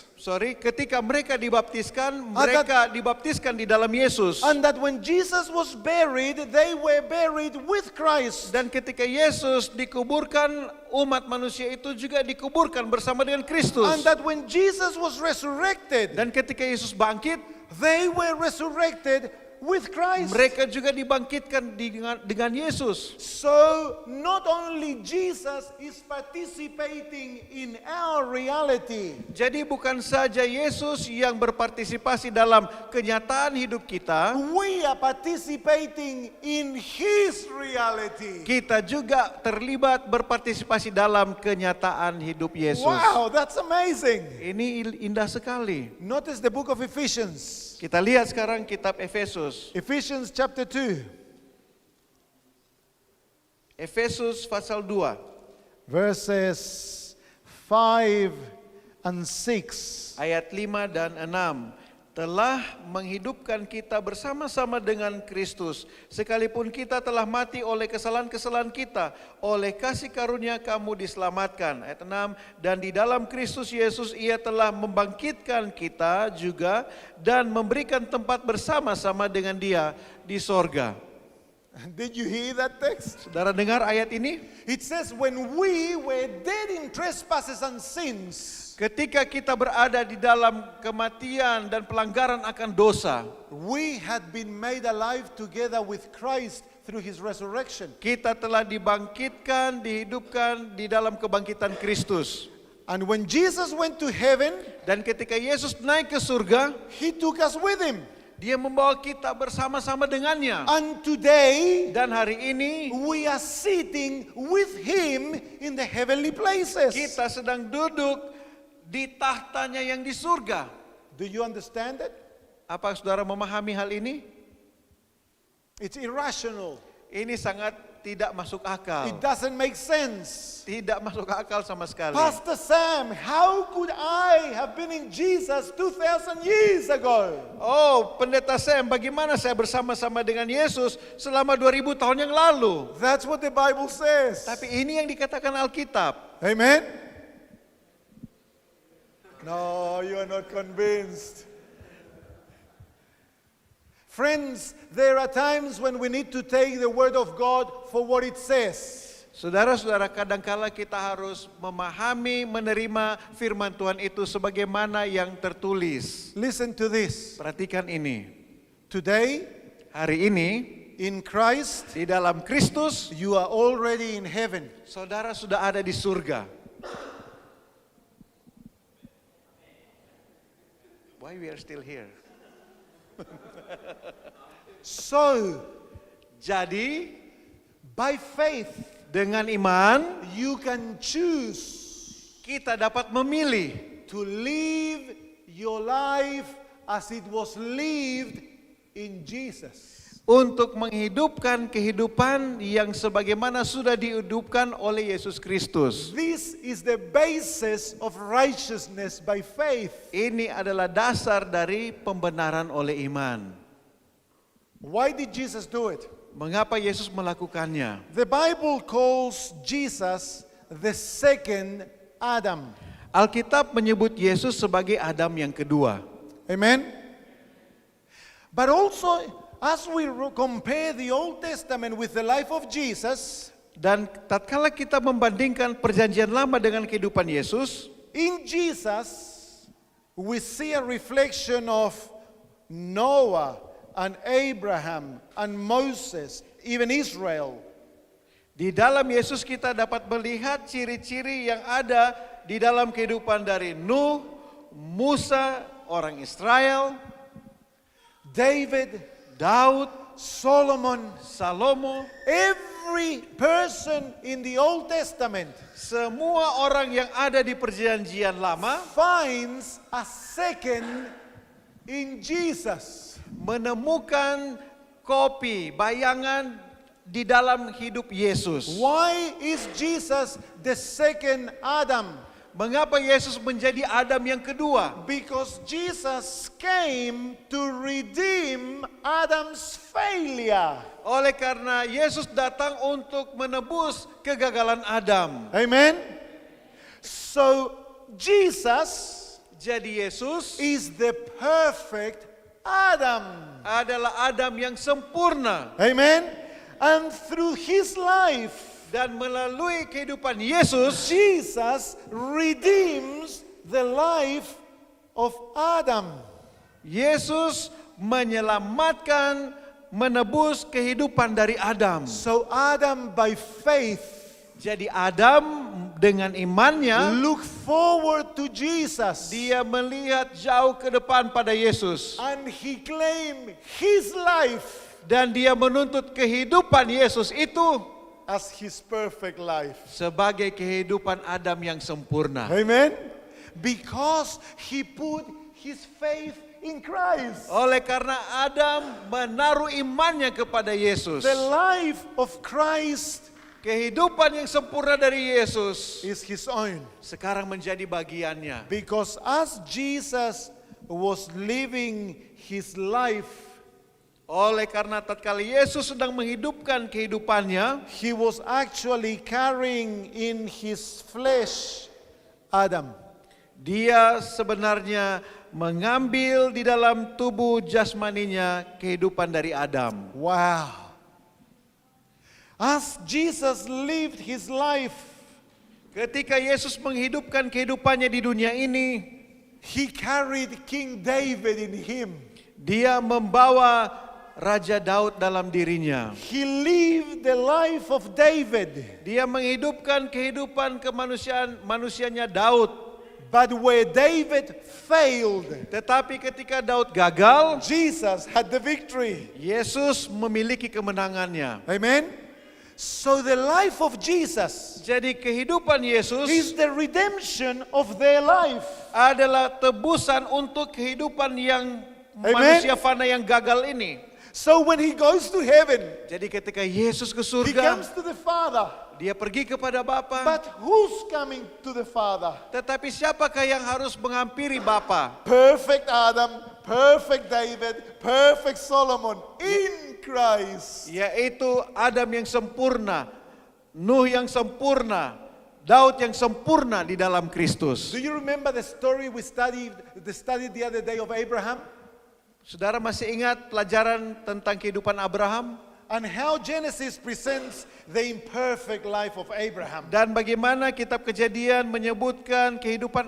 ketika mereka dibaptiskan di dalam Yesus. And that when Jesus was buried, they were buried with Christ. Dan ketika Yesus dikuburkan, umat manusia itu juga dikuburkan bersama dengan Kristus. And that when Jesus was resurrected, Dan ketika Yesus bangkit, they were resurrected with Christ. Mereka juga dibangkitkan dengan Yesus. So not only Jesus is participating in our reality, Jadi bukan saja Yesus yang berpartisipasi dalam kenyataan hidup kita, we are participating in His reality. kita juga terlibat berpartisipasi dalam kenyataan hidup Yesus. Wow, that's amazing. Ini indah sekali. Notice the book of Ephesians. Kita lihat sekarang kitab Efesus. Ephesians chapter 2, Efesus pasal 2. verses 5 and 6. Ayat 5 dan 6. Telah menghidupkan kita bersama-sama dengan Kristus. Sekalipun kita telah mati oleh kesalahan-kesalahan kita, oleh kasih karunia kamu diselamatkan. Ayat 6. Dan di dalam Kristus Yesus ia telah membangkitkan kita juga dan memberikan tempat bersama-sama dengan Dia di sorga. Did you hear that text? Saudara dengar ayat ini? It says, when we were dead in trespasses and sins, Ketika kita berada di dalam kematian dan pelanggaran akan dosa, we had been made alive together with Christ through His resurrection. kita telah dibangkitkan, dihidupkan di dalam kebangkitan Kristus. And when Jesus went to heaven, Dan ketika Yesus naik ke surga, He took us with Him. Dia membawa kita bersama-sama dengannya. And today, Dan hari ini we are sitting with Him in the heavenly places. kita sedang duduk di tahtanya yang di surga. Do you understand it? Apa saudara memahami hal ini? It's irrational. Ini sangat tidak masuk akal. It doesn't make sense. Tidak masuk akal sama sekali. Pastor Sam, how could I have been in Jesus 2,000 years ago? Oh, Pendeta Sam, bagaimana saya bersama-sama dengan Yesus selama 2000 tahun yang lalu? That's what the Bible says. Tapi ini yang dikatakan Alkitab. Amen? No, you are not convinced. Friends, there are times when we need to take the Word of God for what it says. Saudara-saudara, kadangkala kita harus memahami, menerima firman Tuhan itu sebagaimana yang tertulis. Listen to this. Perhatikan ini. Today, Hari ini, in Christ, di dalam Kristus, you are already in heaven. saudara sudah ada di surga. Why we are still here? So, Jadi, by faith, dengan iman, you can choose kita dapat memilih to live your life as it was lived in Jesus. untuk menghidupkan kehidupan yang sebagaimana sudah dihidupkan oleh Yesus Kristus. This is the basis of righteousness by faith. Ini adalah dasar dari pembenaran oleh iman. Why did Jesus do it? Mengapa Yesus melakukannya? The Bible calls Jesus the second Adam. Alkitab menyebut Yesus sebagai Adam yang kedua. Amen? But also, as we compare the Old Testament with the life of Jesus, Dan tatkala kita membandingkan perjanjian lama dengan kehidupan Yesus, in Jesus, we see a reflection of Noah and Abraham and Moses, even Israel. di dalam Yesus kita dapat melihat ciri-ciri yang ada di dalam kehidupan dari Nuh, Musa, orang Israel, David, Daud, Solomon, Salomo, every person in the Old Testament semua orang yang ada di perjanjian lama finds a second in Jesus. menemukan kopi, bayangan di dalam hidup Yesus. Why is Jesus the second Adam? Mengapa Yesus menjadi Adam yang kedua? Because Jesus came to redeem Adam's failure. Oleh karena Yesus datang untuk menebus kegagalan Adam. Amen? So, Jesus Jadi Yesus is the perfect Adam. adalah Adam yang sempurna. Amen? And through his life, Dan melalui kehidupan Yesus, Jesus redeems the life of Adam. Yesus menyelamatkan, menebus kehidupan dari Adam. So Adam by faith Jadi Adam dengan imannya, look forward to Jesus. dia melihat jauh ke depan pada Yesus. And he claimed his life Dan dia menuntut kehidupan Yesus itu as his perfect life. sebagai kehidupan Adam yang sempurna. Amen? Because he put his faith in Christ. Oleh karena Adam menaruh imannya kepada Yesus. The life of Christ Kehidupan yang sempurna dari Yesus is his own. sekarang menjadi bagiannya. Because as Jesus was living his life, Oleh karena tatkala Yesus sedang menghidupkan kehidupannya, he was actually carrying in his flesh Adam. dia sebenarnya mengambil di dalam tubuh jasmaninya kehidupan dari Adam. Wow. As Jesus lived his life, Ketika Yesus menghidupkan kehidupannya di dunia ini, he carried King David in him. dia membawa Raja Daud dalam dirinya. He lived the life of David. Dia menghidupkan kehidupan manusianya Daud. But where David failed, Tetapi ketika Daud gagal, Jesus had the victory. Yesus memiliki kemenangannya. Amen? So the life of Jesus Jadi kehidupan Yesus is the redemption of their life. adalah tebusan untuk kehidupan yang Amen. manusia fana yang gagal ini. So when he goes to heaven, Jadi ketika Yesus ke he surga, comes to the Father. dia pergi kepada Bapa. But who's coming to the Father? Tetapi siapakah yang harus menghampiri Bapa? Perfect Adam, perfect David, perfect Solomon in Christ. Yaitu Adam yang sempurna, Nuh yang sempurna, Daud yang sempurna di dalam Kristus. Do you remember the story we studied the other day of Abraham? Saudara masih ingat pelajaran tentang kehidupan Abraham? And how Genesis presents the imperfect life of Abraham. Dan bagaimana kitab Kejadian menyebutkan kehidupan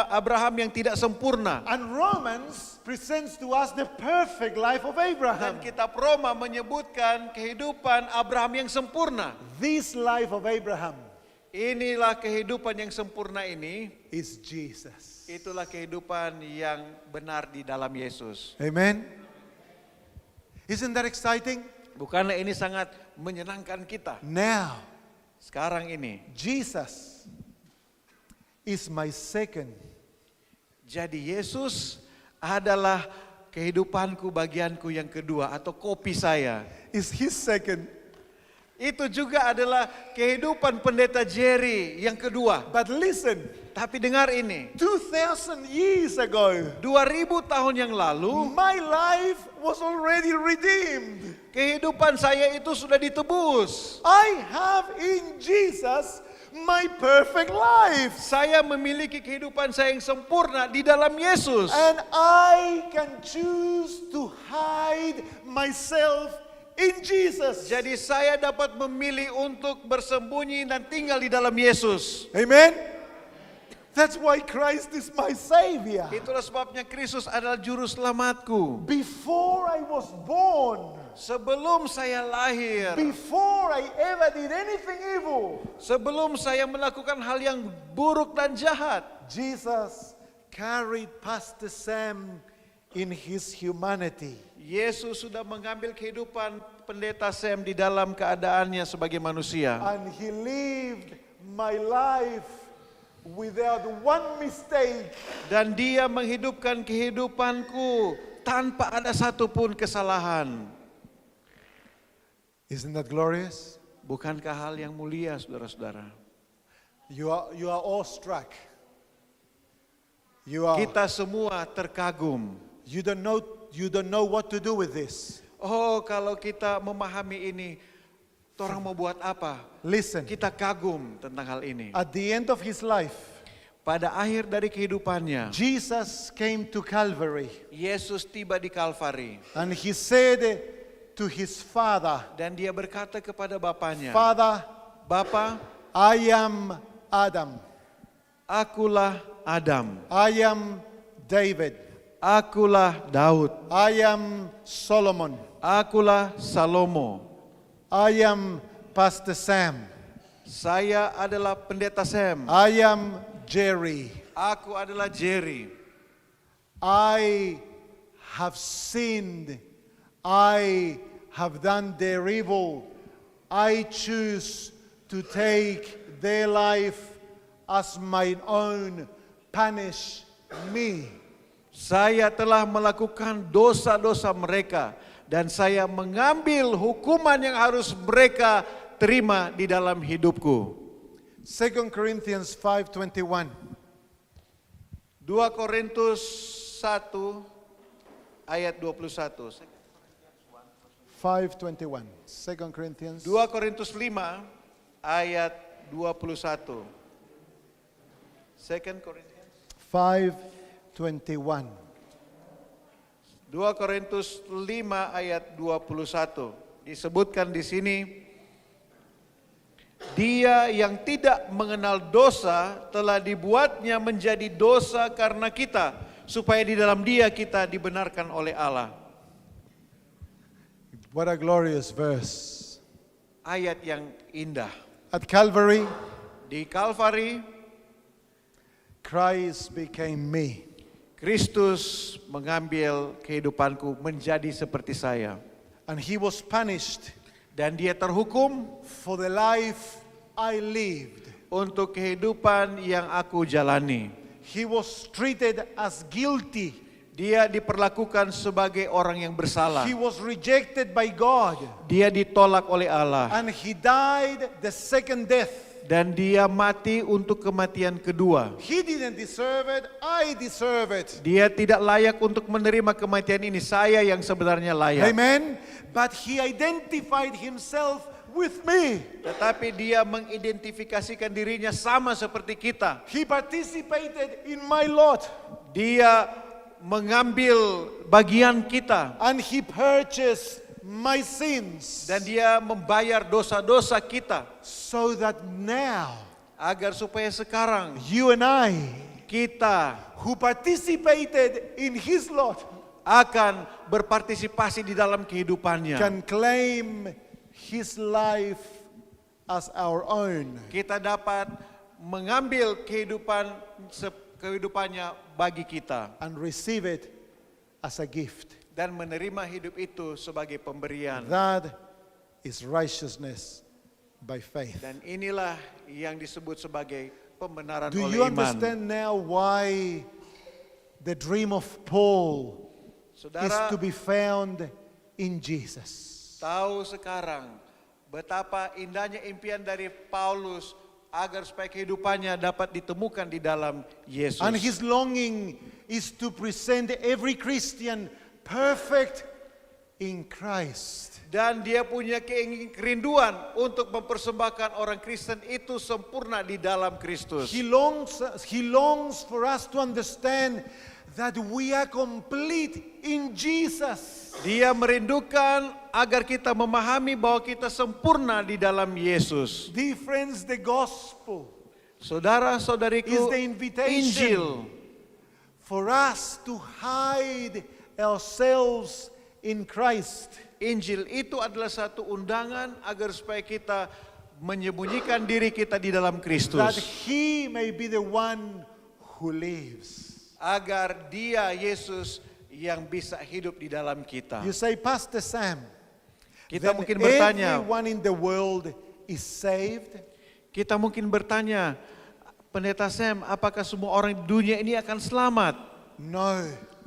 Abraham yang tidak sempurna. And Romans presents to us the perfect life of Abraham. Dan kitab Roma menyebutkan kehidupan Abraham yang sempurna. This life of Abraham Inilah kehidupan yang sempurna ini. is Jesus. Itulah kehidupan yang benar di dalam Yesus. Amen. Isn't that exciting? Bukanlah ini sangat menyenangkan kita. Now, Sekarang ini. Jesus is my second. Jadi Yesus adalah kehidupanku, bagianku yang kedua atau kopi saya. Is his second. Itu juga adalah kehidupan pendeta Jerry yang kedua. But listen, Tapi dengar ini, 2000 years ago, 2000 tahun yang lalu, my life was already redeemed. kehidupan saya itu sudah ditebus. I have in Jesus my perfect life. Saya memiliki kehidupan saya yang sempurna di dalam Yesus. And I can choose to hide myself in Jesus. Jadi saya dapat memilih untuk bersembunyi dan tinggal di dalam Yesus. Amen. That's why Christ is my Savior. Itulah sebabnya Kristus adalah juru selamatku. Before I was born, Sebelum saya lahir, before I ever did anything evil, sebelum saya melakukan hal yang buruk dan jahat, Jesus carried Pastor Sam in his humanity. Yesus sudah mengambil kehidupan pendeta Sam di dalam keadaannya sebagai manusia. And he lived my life without one mistake. Dan dia menghidupkan kehidupanku tanpa ada satupun kesalahan. Isn't that glorious? Bukankah hal yang mulia, saudara-saudara? You are awestruck. You are. Kita semua terkagum. You don't know what to do with this. Oh, kalau kita memahami ini, orang mau buat apa? Listen. Kita kagum tentang hal ini. At the end of his life, Pada akhir dari kehidupannya, Jesus came to Calvary Yesus tiba di Kalvari. and he said to his Father, Dan dia berkata kepada Bapanya, Father, Bapa, I am Adam. akulah Adam. I am David. Akulah Daud. I am Solomon. Akulah Salomo. I am Pastor Sam. Saya adalah Pendeta Sam. I am Jerry. Aku adalah Jerry. I have sinned. I have done their evil. I choose to take their life as my own. Punish me. Saya telah melakukan dosa-dosa mereka dan saya mengambil hukuman yang harus mereka terima di dalam hidupku. 2 Corinthians 5:21. 2 Korintus 1 ayat 21. 5:21. 2 Corinthians 2 Korintus 5 ayat 21. 2 Korintus 5:21. 2 Korintus 5 ayat 21. Disebutkan di sini, Dia yang tidak mengenal dosa telah dibuatnya menjadi dosa karena kita, supaya di dalam Dia kita dibenarkan oleh Allah. What a glorious verse. Ayat yang indah. At Calvary, Di Kalvari, Christ became me. Kristus mengambil kehidupanku menjadi seperti saya. And he was punished Dan Dia terhukum for the life I lived. untuk kehidupan yang aku jalani. He was treated as guilty. Dia diperlakukan sebagai orang yang bersalah. He was rejected by God. Dia ditolak oleh Allah. And he died the second death. Dan Dia mati untuk kematian kedua. He didn't deserve it, I deserve it. Dia tidak layak untuk menerima kematian ini. Saya yang sebenarnya layak. Amen. But he identified himself with me. Tetapi Dia mengidentifikasikan dirinya sama seperti kita. He participated in my lot. Dia mengambil bagian kita. And he purchased my sins. Dan Dia membayar dosa-dosa kita. So that now, Agar supaya sekarang you and I, kita who participated in his lot, akan berpartisipasi di dalam kehidupannya. can claim his life as our own. Kita dapat mengambil kehidupannya bagi kita. And receive it as a gift. Dan menerima hidup itu sebagai pemberian. That is righteousness by faith. Dan inilah yang disebut sebagai pembenaran Do oleh you iman. understand now why the dream of Paul is Saudara to be found in Jesus? tahu sekarang betapa indahnya impian dari Paulus agar supaya kehidupannya dapat ditemukan di dalam Yesus. And his longing is to present every Christian perfect in Christ. Dan dia punya kerinduan untuk mempersembahkan orang Kristen itu sempurna di dalam Kristus. He longs for us to understand that we are complete in Jesus. Dia merindukan agar kita memahami bahwa kita sempurna di dalam Yesus. Dear friends, the gospel Saudara-saudariku, is the invitation Injil for us to hide ourselves in Christ. Injil itu adalah satu undangan agar supaya kita menyembunyikan diri kita di dalam That Kristus. he may be the one who lives. Agar Dia, Yesus, yang bisa hidup di dalam kita. You say, Pastor Sam, Kita then mungkin bertanya, everyone in the world is saved? kita mungkin bertanya, Pendeta Sam, apakah semua orang di dunia ini akan selamat? No.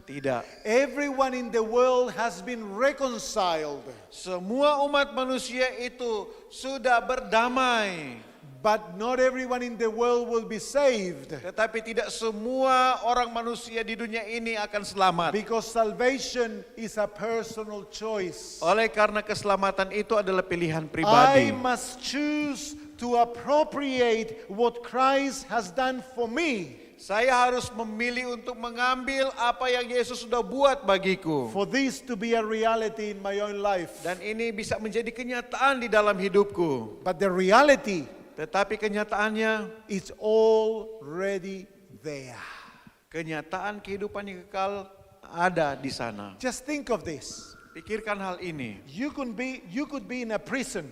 Tidak. Everyone in the world has been reconciled, Semua umat manusia itu sudah berdamai. but not everyone in the world will be saved, Tetapi tidak semua orang manusia di dunia ini akan selamat. because salvation is a personal choice. Oleh karena keselamatan itu adalah pilihan I pribadi. must choose to appropriate what Christ has done for me, Saya harus memilih untuk mengambil apa yang Yesus sudah buat bagiku. for this to be a reality in my own life. Dan ini bisa menjadi kenyataan di dalam hidupku. But the reality Tetapi kenyataannya, is already there. kenyataan kehidupan yang kekal ada di sana. Just think of this. Pikirkan hal ini. You could be in a prison,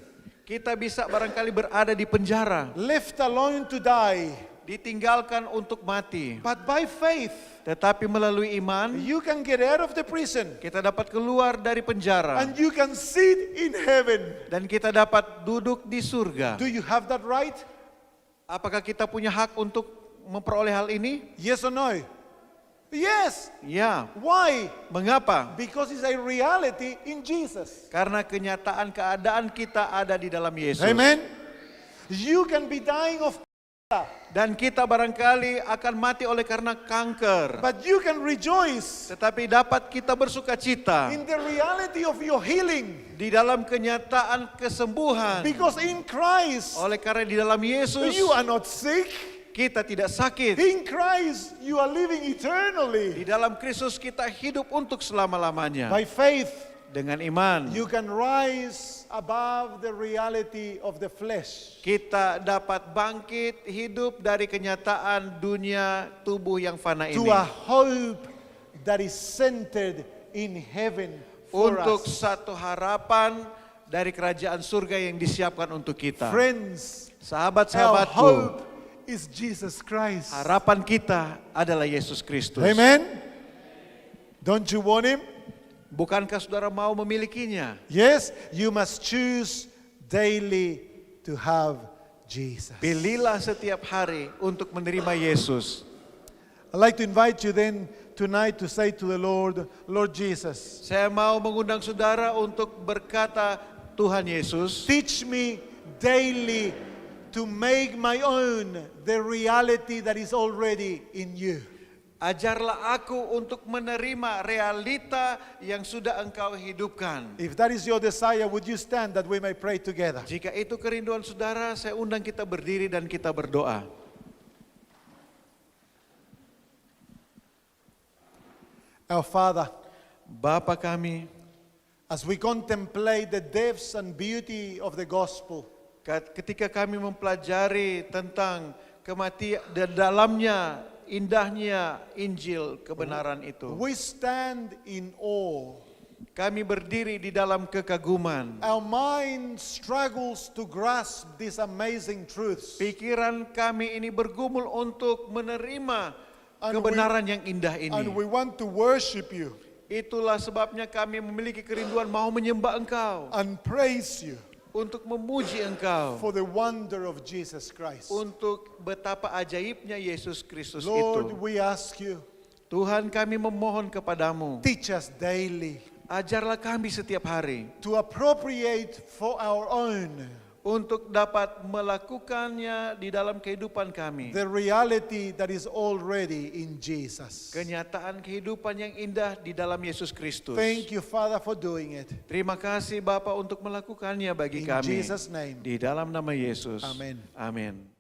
Kita bisa barangkali berada di penjara, left alone to die. ditinggalkan untuk mati. But by faith, Tetapi melalui iman, you can get out of the prison kita dapat keluar dari penjara. and you can sit in heaven. Dan kita dapat duduk di surga. Do you have that right? Apakah kita punya hak untuk memperoleh hal ini? Yes or no? Yes. Ya. Why? Mengapa? Because it's a reality in Jesus. Karena kenyataan keadaan kita ada di dalam Yesus. Amen. You can be dying of cancer, Dan kita barangkali akan mati oleh karena kanker. but you can rejoice Tetapi dapat kita bersuka cita in the reality of your healing. di dalam kenyataan kesembuhan. Because in Christ, Oleh karena di dalam Yesus you are not sick. kita tidak sakit. In Christ, you are living Di eternally. dalam Kristus kita hidup untuk selama-lamanya. By faith, Dengan iman you can rise above the reality of the flesh. kita dapat bangkit hidup dari kenyataan dunia tubuh yang fana To ini. a hope that is centered in heaven for Untuk us. satu harapan dari kerajaan surga yang disiapkan untuk kita. Friends, our Sahabat-sahabatku, hope is Jesus Christ. harapan kita adalah Yesus Kristus. Amen. Don't you want him? Bukankah saudara mau memilikinya? Yes, you must choose daily to have Jesus. Pilihlah setiap hari untuk menerima Yesus. I'd like to invite you then tonight to say to the Lord, Lord Jesus, Saya mau mengundang saudara untuk berkata, Tuhan Yesus, teach me daily to make my own the reality that is already in you. ajarlah aku untuk menerima realita yang sudah Engkau hidupkan. If that is your desire, would you stand that we may pray together? Jika itu kerinduan saudara, saya undang kita berdiri dan kita berdoa. Our Father, Bapa kami, as we contemplate the depths and beauty of the gospel, ketika kami mempelajari tentang kematian dan dalamnya, indahnya Injil kebenaran itu, we stand in awe. kami berdiri di dalam kekaguman. Our mind struggles to grasp these amazing truths. Pikiran kami ini bergumul untuk menerima And kebenaran yang indah ini. And we want to worship you Itulah sebabnya kami memiliki kerinduan mau menyembah Engkau, and praise you untuk memuji Engkau, for the wonder of Jesus Christ. untuk betapa ajaibnya Yesus Kristus Lord, itu. we ask you, Tuhan, kami memohon kepadamu, teach us daily ajarlah kami setiap hari to appropriate for our own untuk dapat melakukannya di dalam kehidupan kami. the reality that is already in Jesus. Kenyataan kehidupan yang indah di dalam Yesus Kristus. Thank you, Father, for doing it. Terima kasih Bapa untuk melakukannya bagi In kami. Jesus' name. Di dalam nama Yesus. Amen. Amin.